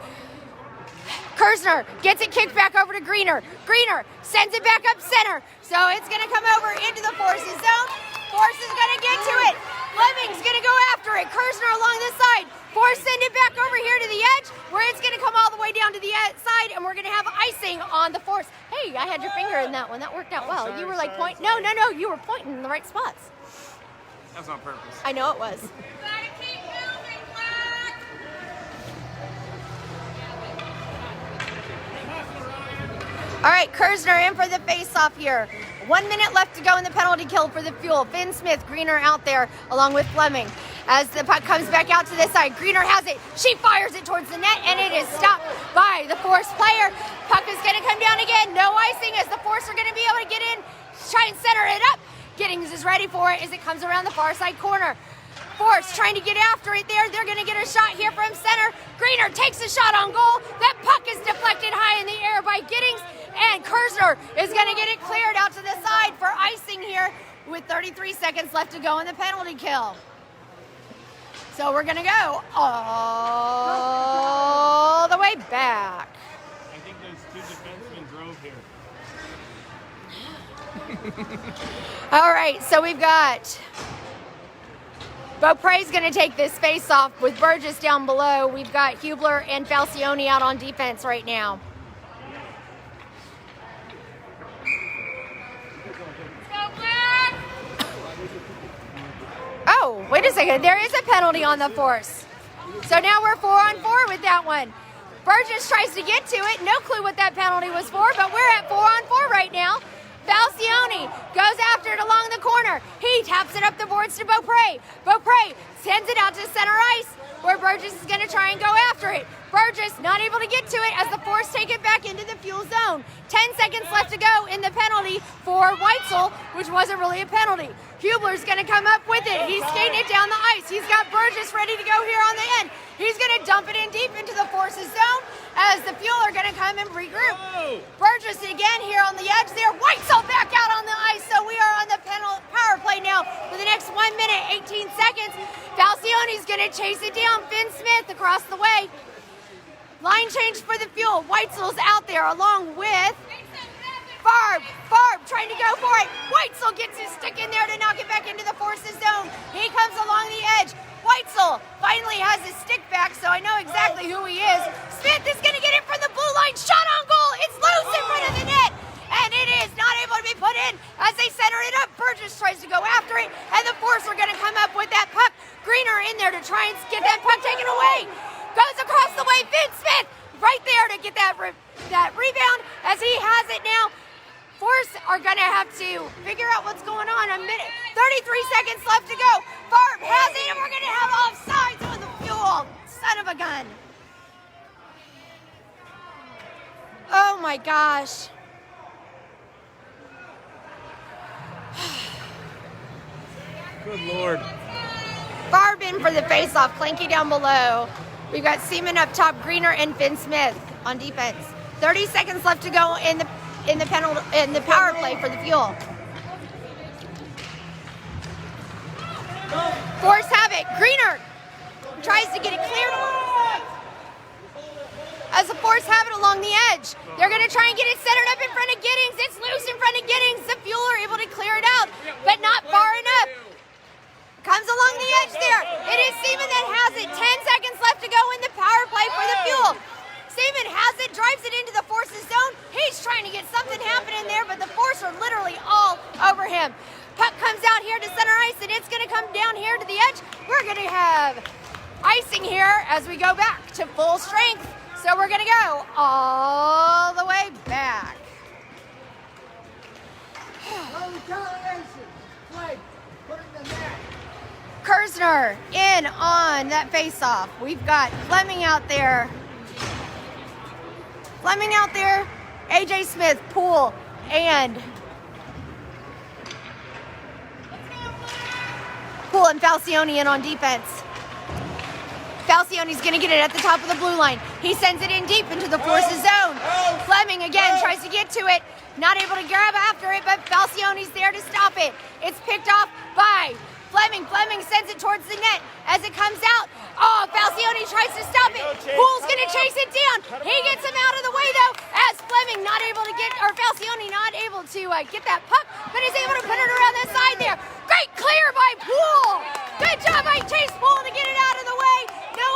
Kirzner gets it kicked back over to Greener. Greener sends it back up center. So it's going to come over into the Force's zone. Force is going to get to it. Fleming's going to go after it. Kirzner along the side. Force send it back over here to the edge where it's going to come all the way down to the side, and we're going to have icing on the Force. Hey, I had your finger in that one. That worked out well. Sorry, you were like pointing. sorry. No, you were pointing in the right spots. That was on purpose. I know it was. Gotta keep moving, Black. All right, Kirzner in for the face-off here. 1 minute left to go in the penalty kill for the Fuel. Finn Smith, Greener out there along with Fleming. As the puck comes back out to this side, Greener has it. She fires it towards the net, and it is stopped by the Force player. Puck is going to come down again. No icing as the Force are going to be able to get in, try and center it up. Giddings is ready for it as it comes around the far side corner. Force trying to get after it there. They're going to get a shot here from center. Greener takes a shot on goal. That puck is deflected high in the air by Giddings, and Kirzner is going to get it cleared out to the side for icing here with 33 seconds left to go in the penalty kill. So we're going to go all the way back. I think those two defensemen drove here. All right, so we've got Beaupre's going to take this face off with Burgess down below. We've got Hublar and Falcione out on defense right now. Oh, wait a second. There is a penalty on the Force. So now we're 4-on-4 with that one. Burgess tries to get to it. No clue what that penalty was for, but we're at 4-on-4 right now. Falcione goes after it along the corner. He taps it up the boards to Beaupre. Beaupre sends it out to center ice where Burgess is going to try and go after it. Burgess not able to get to it as the Force take it back into the Fuel zone. 10 seconds left to go in the penalty for Whitesell, which wasn't really a penalty. Hubler's going to come up with it. He's skating it down the ice. He's got Burgess ready to go here on the end. He's going to dump it in deep into the Force's zone as the Fuel are going to come and regroup. Oh. Burgess again here on the edge there. Whitesell back out on the ice, so we are on the power play now for the next 1 minute, 18 seconds. Falcione's going to chase it down. Finn Smith across the way. Line change for the Fuel. Whitesell's out there along with Farb. Farb trying to go for it. Whitesell gets his stick in there to knock it back into the Force's zone. He comes along the edge. Whitesell finally has his stick back, so I know exactly who he is. Smith is going to get it from the blue line. Shot on goal. It's loose in front of the net, and it is not able to be put in as they center it up. Burgess tries to go after it, and the Force are going to come up with that puck. Greener in there to try and get that puck taken away. Goes across the way. Finn Smith right there to get that rebound as he has it now. Force are going to have to figure out what's going on. A minute, 33 seconds left to go. Farb has it, and we're going to have offsides on the Fuel. Son of a gun. Oh my gosh. Good Lord. Farb in for the face-off. Kleinke down below. We've got Seaman up top, Greener and Finn Smith on defense. 30 seconds left to go in the power play for the Fuel. Force have it. Greener tries to get it cleared. As the Force have it along the edge. They're going to try and get it centered up in front of Giddings. It's loose in front of Giddings. The Fuel are able to clear it out, but not far enough. Comes along the edge there. It is Seaman that has it. 10 seconds left to go in the power play for the Fuel. Seaman has it, drives it into the Force's zone. He's trying to get something happening there, but the Force are literally all over him. Puck comes out here to center ice, and it's going to come down here to the edge. We're going to have icing here as we go back to full strength. So we're going to go all the way back. Kirzner in on that face-off. We've got Fleming out there. AJ Smith, Poole, and Falcione in on defense. Falcione's going to get it at the top of the blue line. He sends it in deep into the Force's zone. Fleming again tries to get to it. Not able to grab after it, but Falcione's there to stop it. It's picked off by Fleming. Fleming sends it towards the net as it comes out. Oh, Falcione tries to stop it. Poole's going to chase it down. He gets him out of the way, though, as Fleming not able to get, or Falcione not able to get that puck, but is able to put it around the side there. Great clear by Poole. Good job by Chase Poole to get it out of the way. No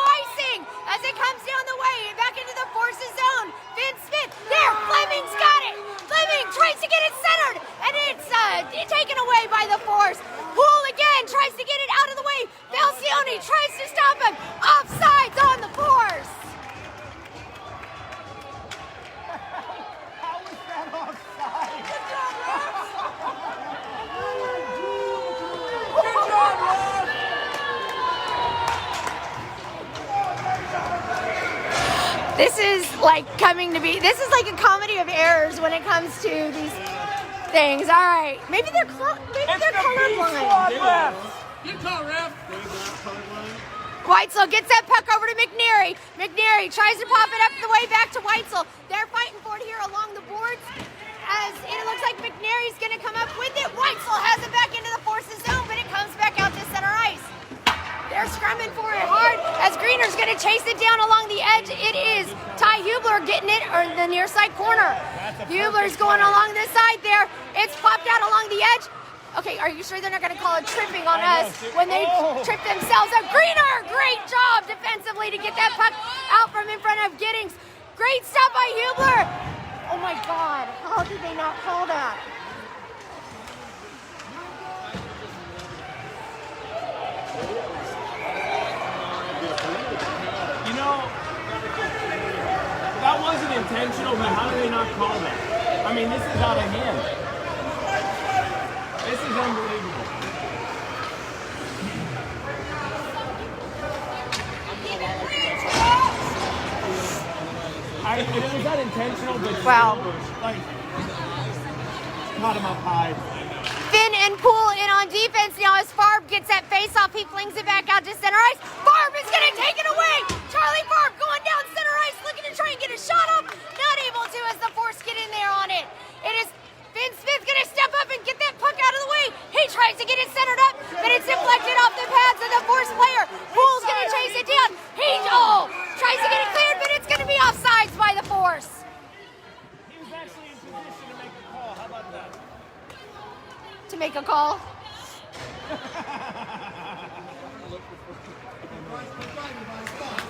This is like this is like a comedy of errors when it comes to these things. All right, maybe they're colorblind. Good call, ref. Whitesell gets that puck over to McNary. McNary tries to pop it up the way back to Whitesell. They're fighting for it here along the boards. As it looks like McNary's going to come up with it. Whitesell has it back into the Forces zone, but it comes back out to center ice. They're scrumming for it hard as Greener's going to chase it down along the edge. It is Ty Hublar getting it, or the near side corner. Hublar's going along this side there. It's popped out along the edge. Okay, are you sure they're not going to call it tripping on us when they trip themselves up? Greener, great job defensively to get that puck out from in front of Giddings. Great stop by Hublar. Oh my God, how did they not call that? You know, that wasn't intentional, but how did they not call that? I mean, this is out of hand. This is unbelievable. It was not intentional, but wow. Like, caught him up high. Finn and Poole in on defense now as Farb gets that face-off. He flings it back out to center ice. Farb is going to take it away. Charlie Farb going down center ice, looking to try and get a shot up. Not able to as the Force get in there on it. It is Finn Smith going to step up and get that puck out of the way. He tries to get it centered up, but it's deflected off the pads of the Force player. Poole's going to chase it down. He tries to get it cleared, but it's going to be offsides by the Force. He was actually in position to make a call. How about that? To make a call.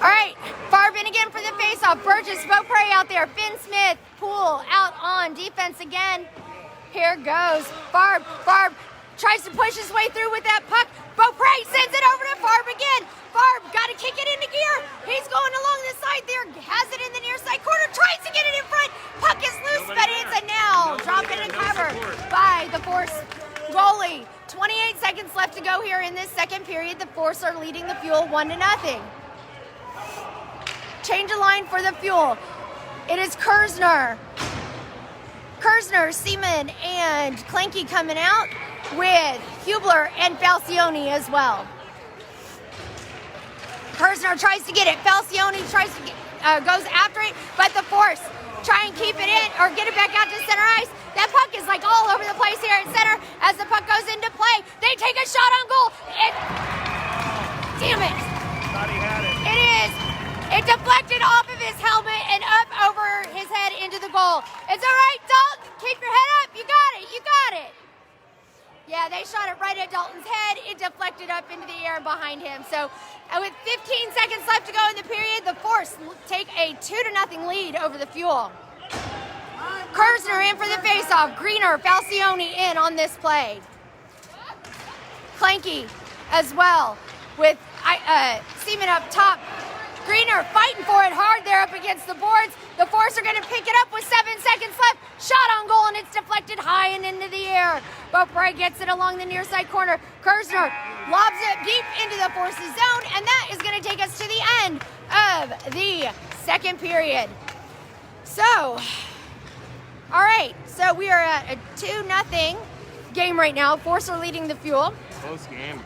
All right, Farb in again for the faceoff. Burgess, Beaupre out there. Finn Smith, Poole out on defense again. Here goes Farb. Farb tries to push his way through with that puck. Beaupre sends it over to Farb again. Farb got to kick it into gear. He's going along the side there. Has it in the near side corner. Tries to get it in front. Puck is loose, but it's a now. Dropped in and covered by the Force goalie. 28 seconds left to go here in this second period. The Force are leading the Fuel 1-0. Change of line for the Fuel. It is Kirzner, Seaman, and Kleinke coming out with Hublar and Falcione as well. Kirzner tries to get it. Falcione goes after it, but the Force try and keep it in or get it back out to center ice. That puck is like all over the place here at center as the puck goes into play. They take a shot on goal. Damn it. Thought he had it. It is. It deflected off of his helmet and up over his head into the goal. It's all right, Dalton. Keep your head up. You got it. You got it. Yeah, they shot it right at Dalton's head. It deflected up into the air behind him. So with 15 seconds left to go in the period, the Force take a 2-0 lead over the Fuel. Kirzner in for the faceoff. Greener, Falcione in on this play. Kleinke as well with Seaman up top. Greener fighting for it hard there up against the boards. The Force are going to pick it up with 7 seconds left. Shot on goal, and it's deflected high and into the air. Beaupre gets it along the near side corner. Kirzner lobs it deep into the Force's zone, and that is going to take us to the end of the second period. So, all right. So we are at a 2-0 game right now. Force are leading the Fuel. Close game.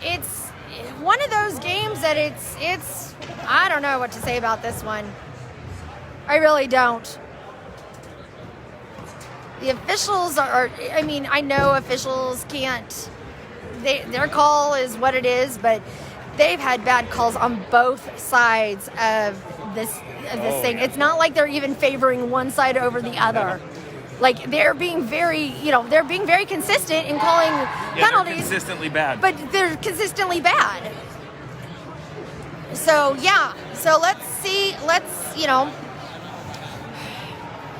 It's one of those games that it's I don't know what to say about this one. I really don't. The officials are I mean, I know officials can't, their call is what it is, but they've had bad calls on both sides of this thing. It's not like they're even favoring one side over the other. Like, they're being very consistent in calling penalties. They're consistently bad. But they're consistently bad. So, yeah. So,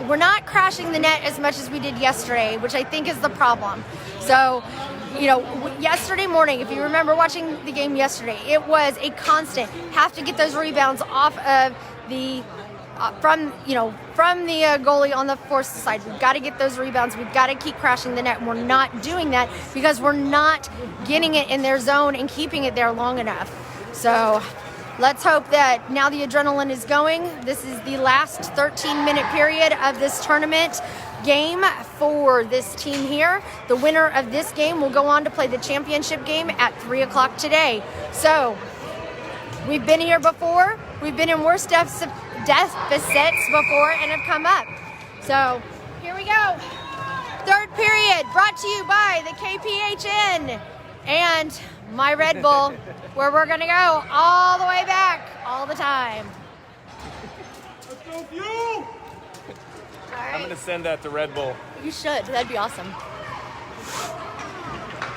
we're not crashing the net as much as we did yesterday, which I think is the problem. So, yesterday morning, if you remember watching the game yesterday, it was a constant. Have to get those rebounds off of the from the goalie on the Force side. We've got to get those rebounds. We've got to keep crashing the net. And we're not doing that because we're not getting it in their zone and keeping it there long enough. So Let's hope that now the adrenaline is going. This is the last 13-minute period of this tournament game for this team here. The winner of this game will go on to play the championship game at 3 o'clock today. So we've been here before. We've been in worse deficits before and have come up. So here we go. Third period brought to you by the KPHN and my Red Bull, where we're going to go all the way back, all the time. Let's go, Fuel! I'm going to send that to Red Bull. You should. That'd be awesome.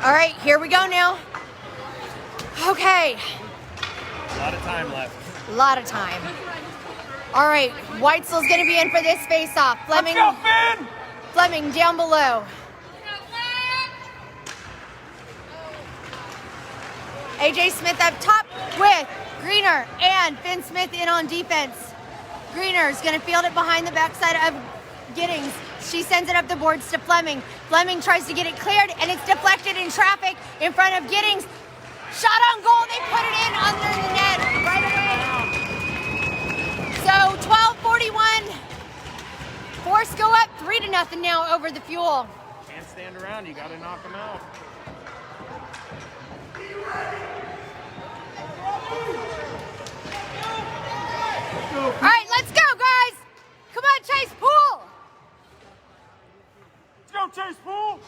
All right, here we go now. Okay. A lot of time left. A lot of time. All right, Whitesell's going to be in for this face-off. Fleming, Let's go, Finn! Fleming down below. AJ Smith up top with Greener and Finn Smith in on defense. Greener's going to field it behind the backside of Giddings. She sends it up the boards to Fleming. Fleming tries to get it cleared, and it's deflected in traffic in front of Giddings. Shot on goal. They put it in under the net right away. So 12:41. Force go up 3-0 now over the Fuel. Can't stand around. You got to knock them out. All right, let's go, guys. Come on, Chase Poole. Let's go, Chase Poole!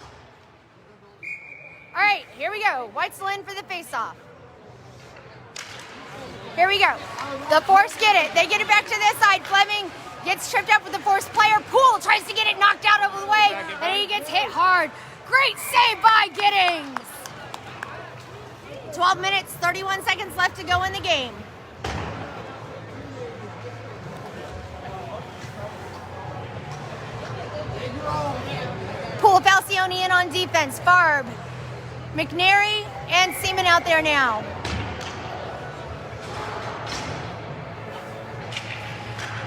All right, here we go. Whitesell in for the face-off. Here we go. The Force get it. They get it back to this side. Fleming gets tripped up with the Force player. Poole tries to get it knocked out of the way, and he gets hit hard. Great save by Giddings. 12 minutes, 31 seconds left to go in the game. Poole, Falcione in on defense. Farb, McNary, and Seaman out there now.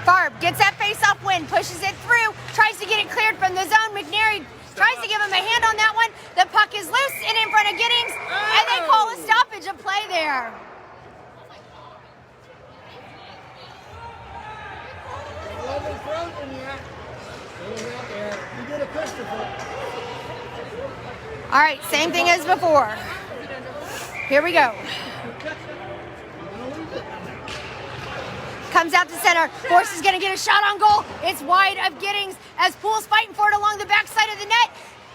Farb gets that face-off win, pushes it through, tries to get it cleared from the zone. McNary tries to give him a hand on that one. The puck is loose and in front of Giddings, and they call a stoppage of play there. All right, same thing as before. Here we go. Comes out to center. Force is going to get a shot on goal. It's wide of Giddings as Poole's fighting for it along the backside of the net.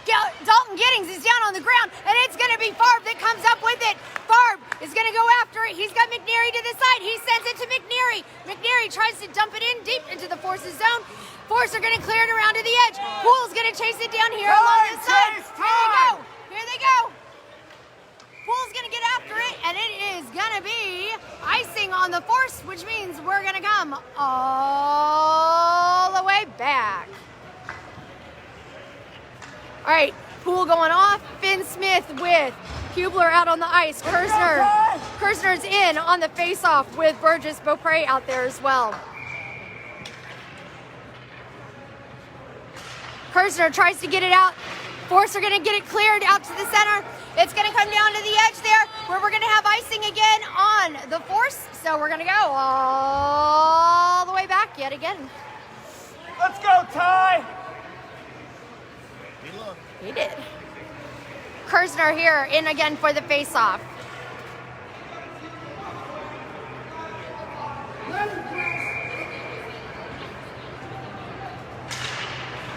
Dalton Giddings is down on the ground, and it's going to be Farb that comes up with it. Farb is going to go after it. He's got McNary to the side. He sends it to McNary. McNary tries to dump it in deep into the Force's zone. Force are going to clear it around to the edge. Poole's going to chase it down here along this side. Here they go. Here they go. Poole's going to get after it, and it is going to be icing on the Force, which means we're going to come all the way back. All right, Poole going off. Finn Smith with Hublar out on the ice. Kirzner's in on the face-off with Burgess Beaupre out there as well. Kirzner tries to get it out. Force are going to get it cleared out to the center. It's going to come down to the edge there where we're going to have icing again on the Force. So we're going to go all the way back yet again. Let's go, Ty! He did. Kirzner here in again for the face-off.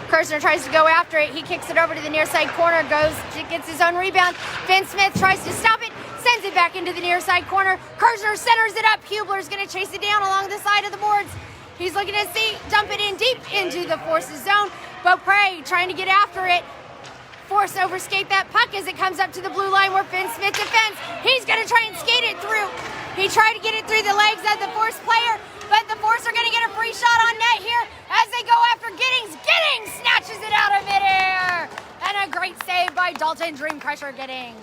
Kirzner tries to go after it. He kicks it over to the near side corner, gets his own rebound. Finn Smith tries to stop it, sends it back into the near side corner. Kirzner centers it up. Hublar's going to chase it down along the side of the boards. He's looking to dump it in deep into the Force's zone. Beaupre trying to get after it. Force overskate that puck as it comes up to the blue line where Finn Smith defends. He's going to try and skate it through. He tried to get it through the legs of the Force player, but the Force are going to get a free shot on net here as they go after Giddings. Giddings snatches it out of midair. And a great save by Dalton Dream Crusher Giddings.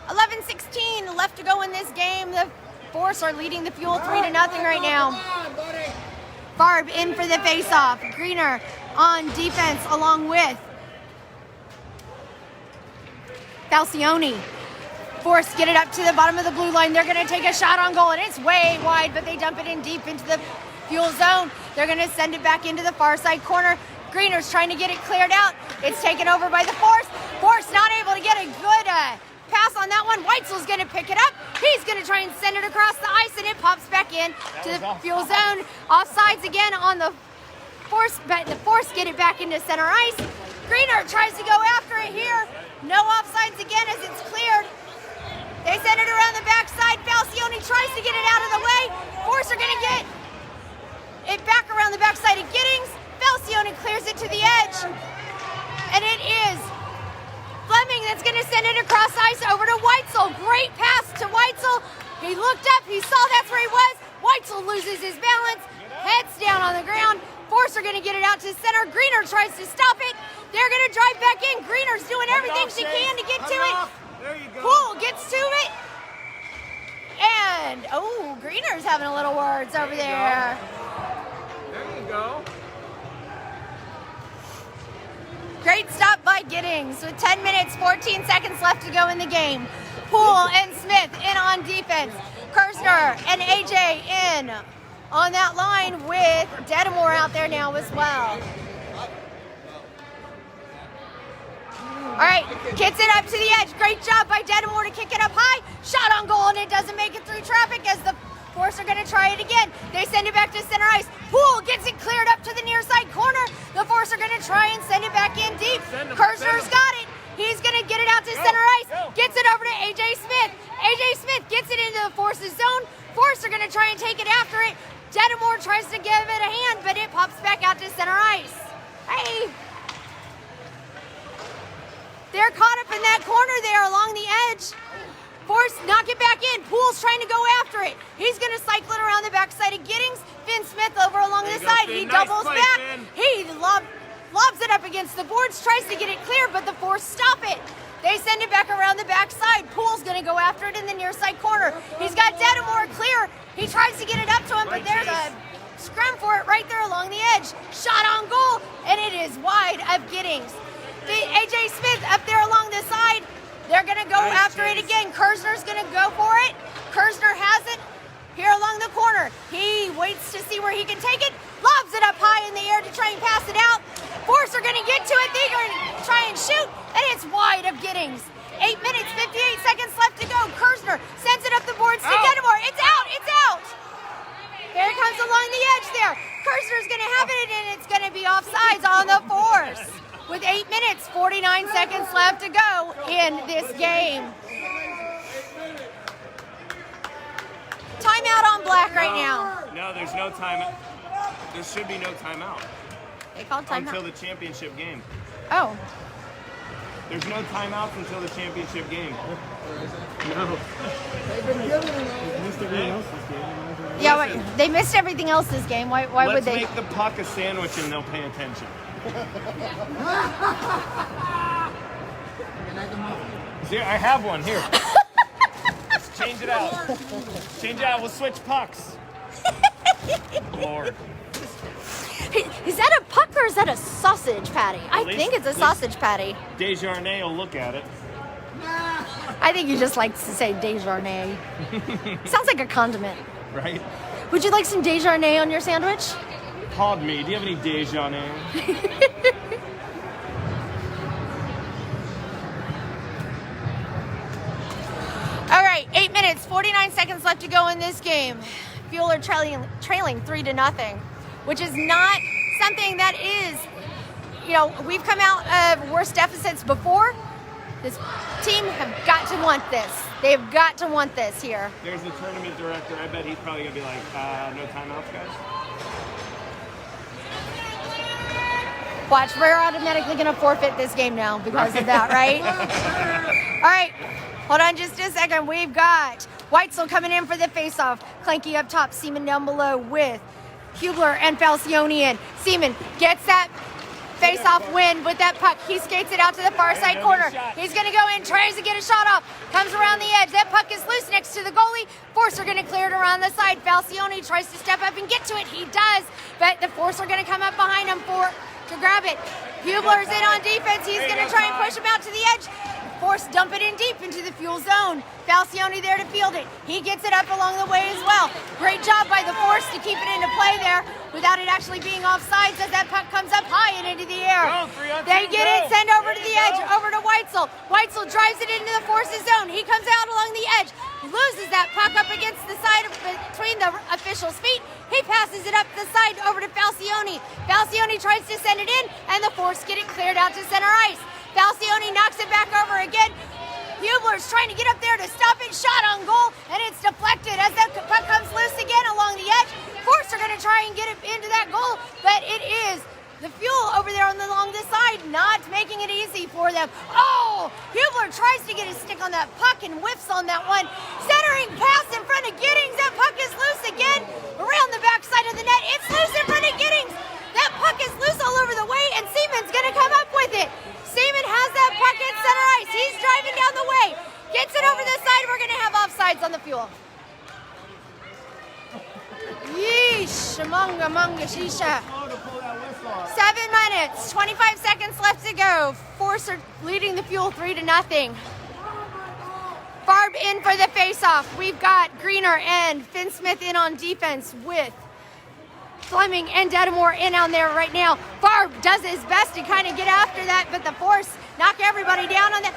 11:16 left to go in this game. The Force are leading the Fuel 3-0 right now. Farb in for the face-off. Greener on defense along with Falcione. Force get it up to the bottom of the blue line. They're going to take a shot on goal, and it's way wide, but they dump it in deep into the Fuel zone. They're going to send it back into the far side corner. Greener's trying to get it cleared out. It's taken over by the Force. Force not able to get a good pass on that one. Whitesell's going to pick it up. He's going to try and send it across the ice, and it pops back in to the Fuel zone. Offsides again on the Force, but the Force get it back into center ice. Greener tries to go after it here. No offsides again as it's cleared. They send it around the backside. Falcione tries to get it out of the way. Force are going to get it back around the backside of Giddings. Falcione clears it to the edge. And it is Fleming that's going to send it across ice over to Whitesell. Great pass to Whitesell. He looked up. He saw that's where he was. Whitesell loses his balance. Heads down on the ground. Force are going to get it out to center. Greener tries to stop it. They're going to drive back in. Greener's doing everything she can to get to it. There you go. Poole gets to it. And, oh, Greener's having a little words over there. There you go. Great stop by Giddings with 10 minutes, 14 seconds left to go in the game. Poole and Smith in on defense. Kirzner and AJ in on that line with Detamore out there now as well. All right, gets it up to the edge. Great job by Detamore to kick it up high. Shot on goal, and it doesn't make it through traffic as the Force are going to try it again. They send it back to center ice. Poole gets it cleared up to the near side corner. The Force are going to try and send it back in deep. Kirzner's got it. He's going to get it out to center ice. Gets it over to AJ Smith. AJ Smith gets it into the Force's zone. Force are going to try and take it after it. Detamore tries to give it a hand, but it pops back out to center ice. Hey. They're caught up in that corner there along the edge. Force knock it back in. Poole's trying to go after it. He's going to cycle it around the backside of Giddings. Finn Smith over along the side. He doubles back. He lobs it up against the boards, tries to get it clear, but the Force stop it. They send it back around the backside. Poole's going to go after it in the near side corner. He's got Detamore clear. He tries to get it up to him, but there's a scrum for it right there along the edge. Shot on goal, and it is wide of Giddings. AJ Smith up there along the side. They're going to go after it again. Kirzner's going to go for it. Kirzner has it here along the corner. He waits to see where he can take it. Lobs it up high in the air to try and pass it out. Force are going to get to it. They're going to try and shoot, and it's wide of Giddings. 8 minutes, 58 seconds left to go. Kirzner sends it up the boards to Detamore. It's out. It's out. There it comes along the edge there. Kirzner's going to have it, and it's going to be offsides on the Force. With 8 minutes, 49 seconds left to go in this game. Timeout on Black right now. No, there's no timeout. There should be no timeout. They called timeout. Until the championship game. Oh. There's no timeouts until the championship game. No. Yeah, wait, they missed everything else this game. Why would they? Let's make the puck a sandwich and they'll pay attention. See, I have one here. Let's change it out. Change it out. We'll switch pucks. Lord. Is that a puck or is that a sausage patty? I think it's a sausage patty. Desjardins will look at it. I think you just like to say Desjardins. Sounds like a condiment. Right? Would you like some Desjardins on your sandwich? Pardon me, do you have any Desjardins? All right, 8 minutes, 49 seconds left to go in this game. Fuel are trailing 3-0, which is not something that is, we've come out of worse deficits before. This team have got to want this. They've got to want this here. There's the tournament director. I bet he's probably going to be like, no timeouts, guys. Watch, we're automatically going to forfeit this game now because of that, right? All right, hold on just a second. We've got Whitesell coming in for the faceoff. Kleinke up top, Seaman down below with Hublar and Falcione in. Seaman gets that face-off win with that puck. He skates it out to the far side corner. He's going to go in, tries to get a shot off. Comes around the edge. That puck is loose next to the goalie. Force are going to clear it around the side. Falcione tries to step up and get to it. He does, but the Force are going to come up behind him to grab it. Hublar's in on defense. He's going to try and push him out to the edge. Force dump it in deep into the Fuel zone. Falcione there to field it. He gets it up along the way as well. Great job by the Force to keep it into play there without it actually being offsides as that puck comes up high and into the air. They get it, send over to the edge, over to Whitesell. Whitesell drives it into the Force's zone. He comes out along the edge, loses that puck up against the side between the official's feet. He passes it up the side over to Falcione. Falcione tries to send it in, and the Force get it cleared out to center ice. Falcione knocks it back over again. Hublar's trying to get up there to stop it. Shot on goal, and it's deflected as that puck comes loose again along the edge. Force are going to try and get it into that goal, but it is the Fuel over there along this side not making it easy for them. Oh, Hublar tries to get his stick on that puck and whiffs on that one. Centering pass in front of Giddings. That puck is loose again around the backside of the net. It's loose in front of Giddings. That puck is loose all over the way, and Seaman's going to come up with it. Seaman has that puck at center ice. He's driving down the way. Gets it over the side. We're going to have offsides on the Fuel. Yeesh. Munga shisha. 7 minutes, 25 seconds left to go. Force are leading the Fuel 3-0. Farb in for the faceoff. We've got Greener and Finn Smith in on defense with Fleming and Detamore in on there right now. Farb does his best to kind of get after that, but the Force knock everybody down on that.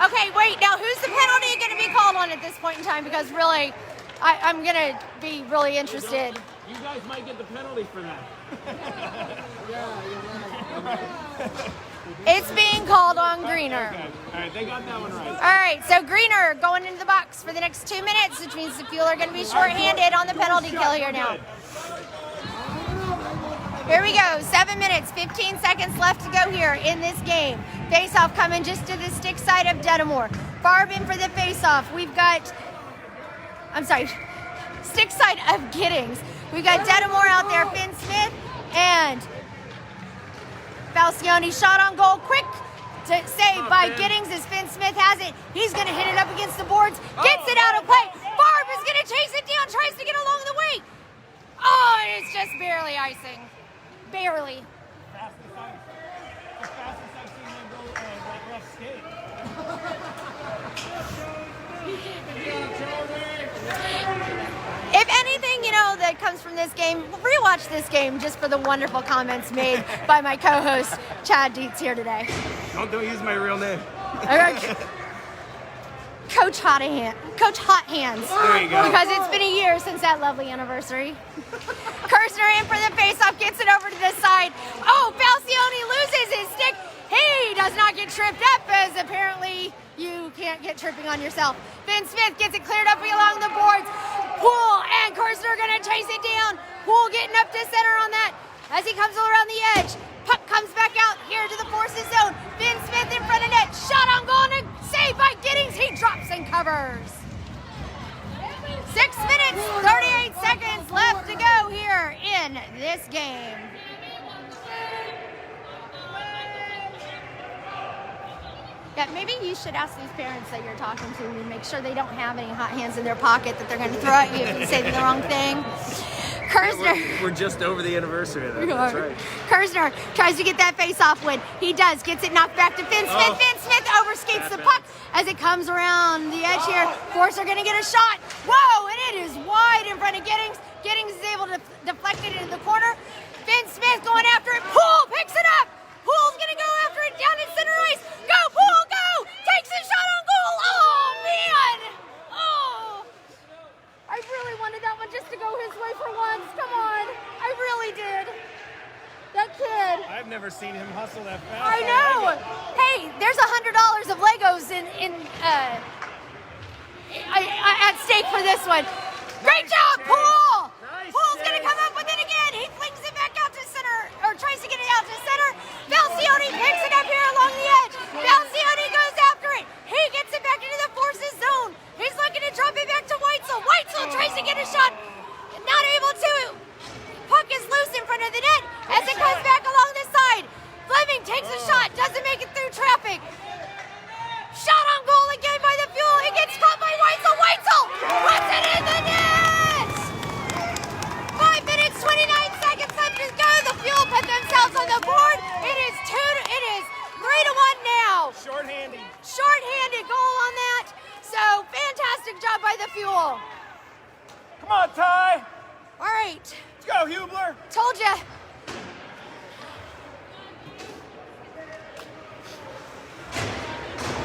Okay, wait, now who's the penalty going to be called on at this point in time? Because really, I'm going to be really interested. You guys might get the penalty for that. It's being called on Greener. Okay. All right, they got that one right. All right, so Greener going into the box for the next 2 minutes, which means the Fuel are going to be shorthanded on the penalty kill here now. Here we go, 7 minutes, 15 seconds left to go here in this game. Face-off coming just to the stick side of Detamore. Farb in for the face-off. We've got, stick side of Giddings. We've got Detamore out there, Finn Smith, and Falcione. Shot on goal, quick to save by Giddings as Finn Smith has it. He's going to hit it up against the boards, gets it out of play. Farb is going to chase it down, tries to get along the way. Oh, and it's just barely icing. Barely. The fastest I've seen them go like rough skate. If anything, that comes from this game, rewatch this game just for the wonderful comments made by my co-host, Chad Dietz, here today. Don't use my real name. Coach Hot Hands. There you go. Because it's been a year since that lovely anniversary. Kirzner in for the faceoff, gets it over to the side. Oh, Falcione loses his stick. He does not get tripped up, as apparently you can't get tripping on yourself. Finn Smith gets it cleared up along the boards. Poole and Kirzner are going to chase it down. Poole getting up to center on that as he comes around the edge. Puck comes back out here to the Forces zone. Finn Smith in front of net. Shot on goal and a save by Giddings. He drops and covers. 6 minutes, 38 seconds left to go here in this game. Yeah, maybe you should ask these parents that you're talking to and make sure they don't have any hot hands in their pocket that they're going to throw at you if you say the wrong thing. Kirzner. We're just over the anniversary of that. That's right. Kirzner tries to get that face-off win. He does. Gets it knocked back to Finn Smith. Finn Smith overskates the puck as it comes around the edge here. Force are going to get a shot. Whoa, and it is wide in front of Giddings. Giddings is able to deflect it into the corner. Finn Smith going after it. Poole picks it up. Poole's going to go after it down in center ice. Go, Poole, go! Takes a shot on goal. Oh, man! Oh! I really wanted that one just to go his way for once. Come on. I really did. That kid. I've never seen him hustle that fast. I know. Hey, there's $100 of Legos at stake for this one. Great job, Poole! Nice Poole's going to come up with it again. He flings it back out to center, or tries to get it out to center. Falcione picks it up here along the edge. Falcione goes after it. He gets it back into the Forces zone. He's looking to drop it back to Whitesell. Whitesell tries to get a shot. Not able to. Puck is loose in front of the net as it comes back along the side. Fleming takes a shot. Doesn't make it through traffic. Shot on goal again by the Fuel. It gets caught by Whitesell. Whitesell puts it in the net. 5 minutes, 29 seconds left to go. The Fuel put themselves on the board. It is 3-1 now. Fantastic job by the Fuel. Come on, Ty. All right. Let's go, Hublar. Told ya.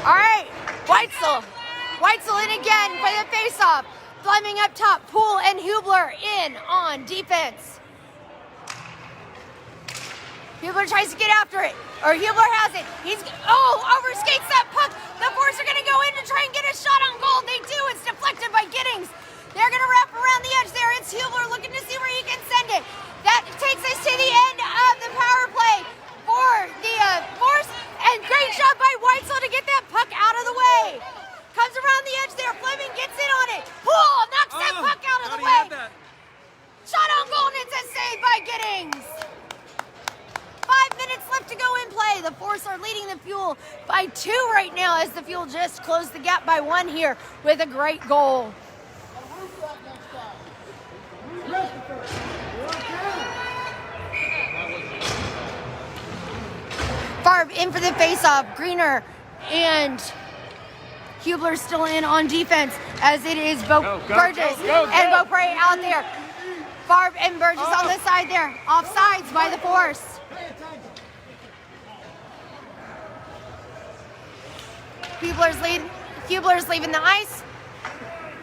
All right. Whitesell in again for the face-off. Fleming up top. Poole and Hublar in on defense. Hublar tries to get after it. Or Hublar has it. Overskates that puck. The Force are going to go in to try and get a shot on goal. They do. It's deflected by Giddings. They're going to wrap around the edge there. It's Hublar looking to see where he can send it. That takes us to the end of the power play for the Force. And great job by Whitesell to get that puck out of the way. Comes around the edge there. Fleming gets in on it. Poole knocks that puck out of the way. Shot on goal, and it's a save by Giddings. 5 minutes left to go in play. The Force are leading the Fuel by 2 right now as the Fuel just closed the gap by 1 here with a great goal. Farb in for the faceoff. Greener and Hublar still in on defense as it is Burgess and Beaupre out there. Farb and Burgess on the side there. Offsides by the Force. Hublar's leaving the ice.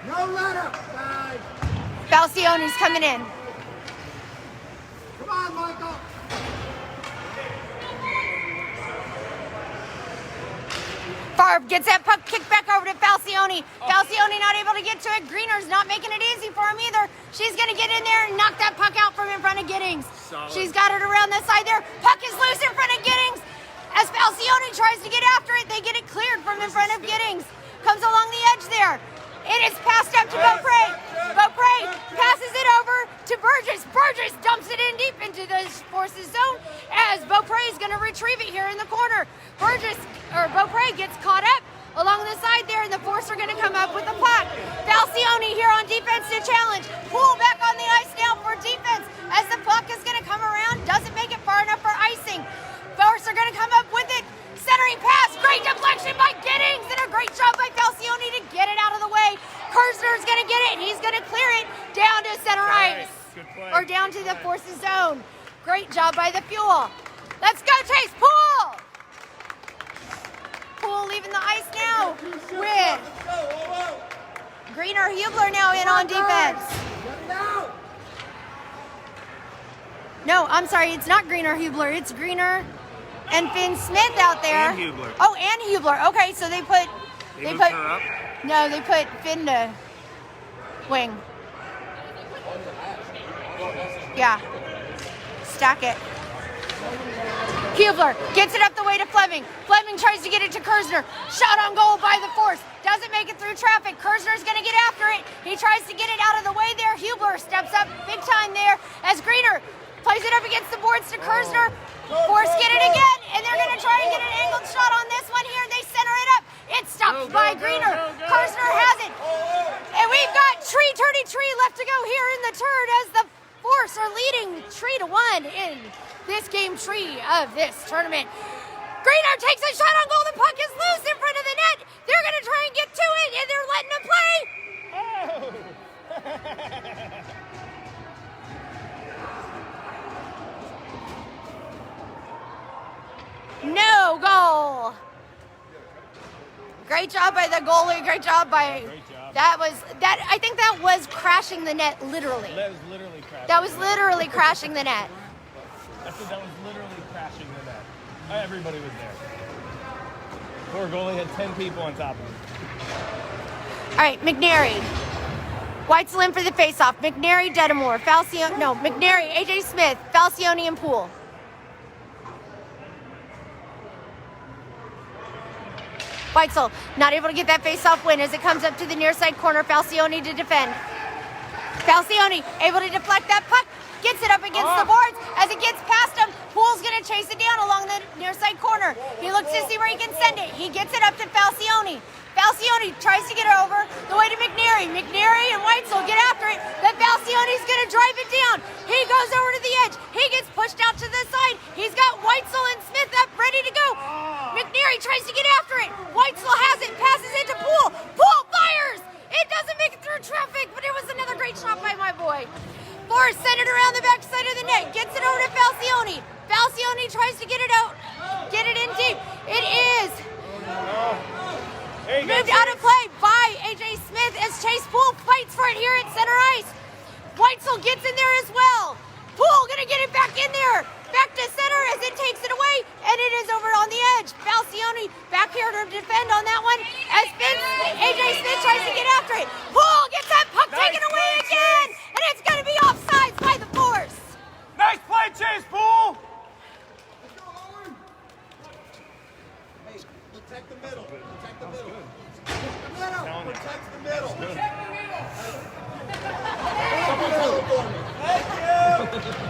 No let-up, guys. Falcione's coming in. Come on, Michael. Farb gets that puck kicked back over to Falcione. Falcione not able to get to it. Greener's not making it easy for him either. She's going to get in there and knock that puck out from in front of Giddings. Solid. She's got it around the side there. Puck is loose in front of Giddings. As Falcione tries to get after it, they get it cleared from in front of Giddings. Comes along the edge there. It is passed up to Beaupre. Beaupre passes it over to Burgess. Burgess dumps it in deep into the Force's zone as Beaupre is going to retrieve it here in the corner. Beaupre gets caught up along the side there, and the Force are going to come up with the puck. Falcione here on defense to challenge. Poole back on the ice now for defense as the puck is going to come around. Doesn't make it far enough for icing. Force are going to come up with it. Centering pass. Great deflection by Giddings, and a great job by Falcione to get it out of the way. Kirzner's going to get it. He's going to clear it down to center ice. Or down to the Force's zone. Great job by the Fuel. Let's go, Chase Poole. Poole leaving the ice now with Greener Hublar now in on defense. No, I'm sorry, it's not Greener Hublar. It's Greener and Finn Smith out there. And Hublar. Oh, and Hublar. Okay, so they put Moved her up. no, they put Finn to wing. Yeah. Stack it. Hublar gets it up the way to Fleming. Fleming tries to get it to Kirzner. Shot on goal by the Force. Doesn't make it through traffic. Kirzner's going to get after it. He tries to get it out of the way there. Hublar steps up big time there as Greener plays it up against the boards to Kirzner. Force get it again, and they're going to try and get an angled shot on this one here. They center it up. It's stopped by Greener. Kirzner has it. And we've got Turdy Tree left to go here in the turn as the Force are leading 3-1 in this game 3 of this tournament. Greener takes a shot on goal. The puck is loose in front of the net. They're going to try and get to it, and they're letting him play. No goal. Great job by the goalie. Great job by. Great job. I think that was crashing the net literally. That was literally crashing. That was literally crashing the net. I said that was literally crashing the net. Everybody was there. Poor goalie had 10 people on top of him. All right, McNary. Whitesell in for the faceoff. McNary, Detamore, McNary, AJ Smith, Falcione, and Poole. Whitesell not able to get that faceoff win as it comes up to the near side corner. Falcione to defend. Falcione able to deflect that puck. Gets it up against the boards as it gets past him. Poole's going to chase it down along the near side corner. He looks to see where he can send it. He gets it up to Falcione. Falcione tries to get it over the way to McNary. McNary and Whitesell get after it. But Falcione's going to drive it down. He goes over to the edge. He gets pushed out to the side. He's got Whitesell and Smith up ready to go. McNary tries to get after it. Whitesell has it, passes it to Poole. Poole fires. it doesn't make it through traffic, but it was another great shot by my boy. Forrest sent it around the back side of the net, gets it over to Falcione. Falcione tries to get it out, get it in deep. It is moved out of play by AJ Smith as Chase Poole fights for it here at center ice. Whitesell gets in there as well. Poole gonna get it back in there. Back to center as it takes it away, and it is over on the edge. Falcione back here to defend on that one as AJ Smith tries to get after it. Poole gets that puck taken away again, and it's gonna be offsides by the Force. Nice play, Chase Poole. Hey, protect the middle. Protect the middle. Protect the middle.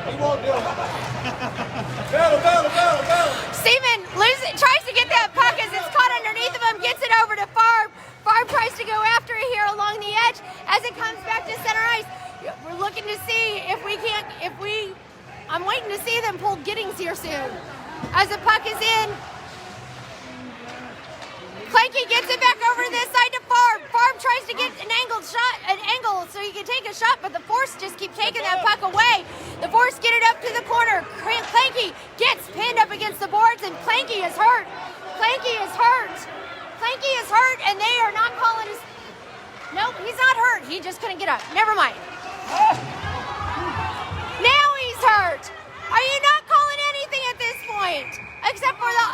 He won't do it. Battle. Seaman tries to get that puck as it's caught underneath of him, gets it over to Farb. Farb tries to go after it here along the edge as it comes back to center ice. We're looking to see I'm waiting to see them pull Giddings here soon. As the puck is in, Kleinke gets it back over to this side to Farb. Farb tries to get an angle so he can take a shot, but the Force just keep taking that puck away. The Force get it up to the corner. Kleinke gets pinned up against the boards, and Kleinke is hurt. Kleinke is hurt, and they are not calling his... Nope, he's not hurt. He just couldn't get up. Never mind. Now he's hurt. Are you not calling anything at this point? Except for the...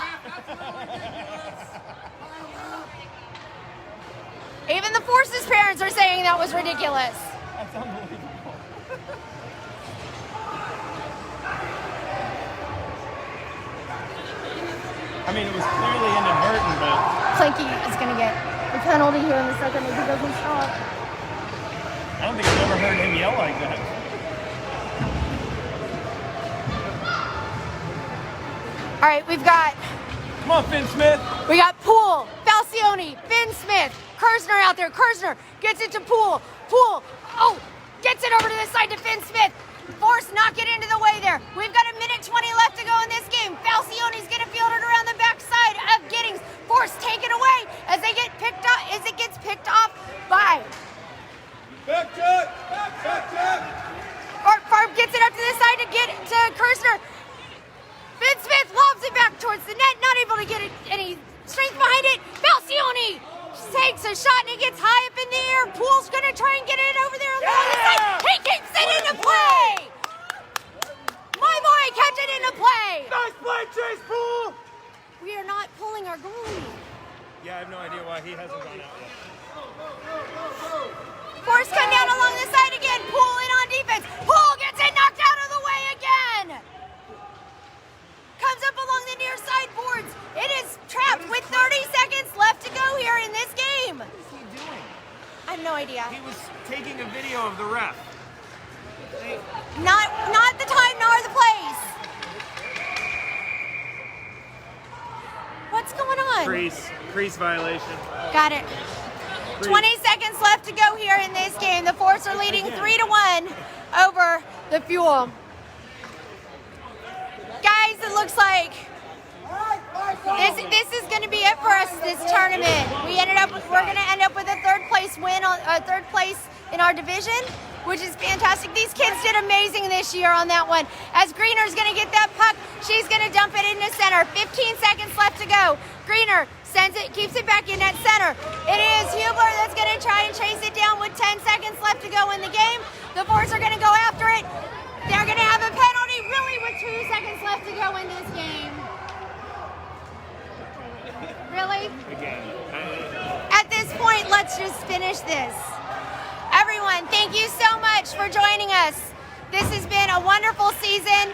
Even the Force's parents are saying that was ridiculous. That's unbelievable. I mean, it was clearly inadvertent, but... Kleinke is going to get a penalty here in the second if he doesn't stop. I don't think I've ever heard him yell like that. All right, we've got... Come on, Finn Smith. We got Poole, Falcione, Finn Smith, Kirzner out there. Kirzner gets it to Poole. Poole, gets it over to the side to Finn Smith. Force not get into the way there. We've got 1:20 left to go in this game. Falcione's gonna field it around the backside of Giddings. Force taken away as it gets picked off by. Back check. Farb gets it up to the side to get to Kirzner. Finn Smith lobs it back towards the net, not able to get any strength behind it. Falcione takes a shot and it gets high up in the air. Poole's gonna try and get it over there on the other side. He keeps it into play. My boy kept it into play. Nice play, Chase Poole. We are not pulling our goalie. Yeah, I have no idea why he hasn't gone out yet. Force come down along the side again. Poole in on defense. Poole gets it knocked out of the way again. Comes up along the near side boards. It is trapped with 30 seconds left to go here in this game. What is he doing? I have no idea. He was taking a video of the ref. Not the time nor the place. What's going on? Crease violation. Got it. 20 seconds left to go here in this game. The Force are leading 3-1 over the Fuel. Guys, it looks like this is going to be it for us this tournament. We're going to end up with a third place in our division, which is fantastic. These kids did amazing this year on that one. As Greener's going to get that puck, she's going to dump it into center. 15 seconds left to go. Greener sends it, keeps it back in at center. It is Hublar that's going to try and chase it down with 10 seconds left to go in the game. The Force are going to go after it. They're going to have a penalty, really, with 2 seconds left to go in this game. Really? At this point, let's just finish this. Everyone, thank you so much for joining us. This has been a wonderful season.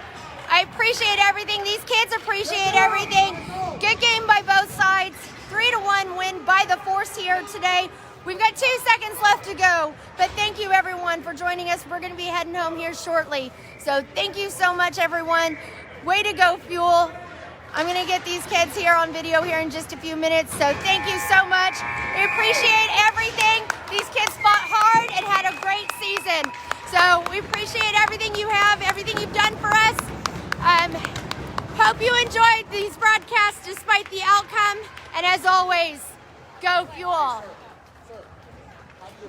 I appreciate everything. These kids appreciate everything. Good game by both sides. 3-1 win by the Force here today. We've got 2 seconds left to go, but thank you everyone for joining us. We're going to be heading home here shortly. So thank you so much, everyone. Way to go, Fuel. I'm going to get these kids here on video here in just a few minutes. So thank you so much. We appreciate everything. These kids fought hard and had a great season. So we appreciate everything you have, everything you've done for us. Hope you enjoyed these broadcasts despite the outcome. And as always, go Fuel.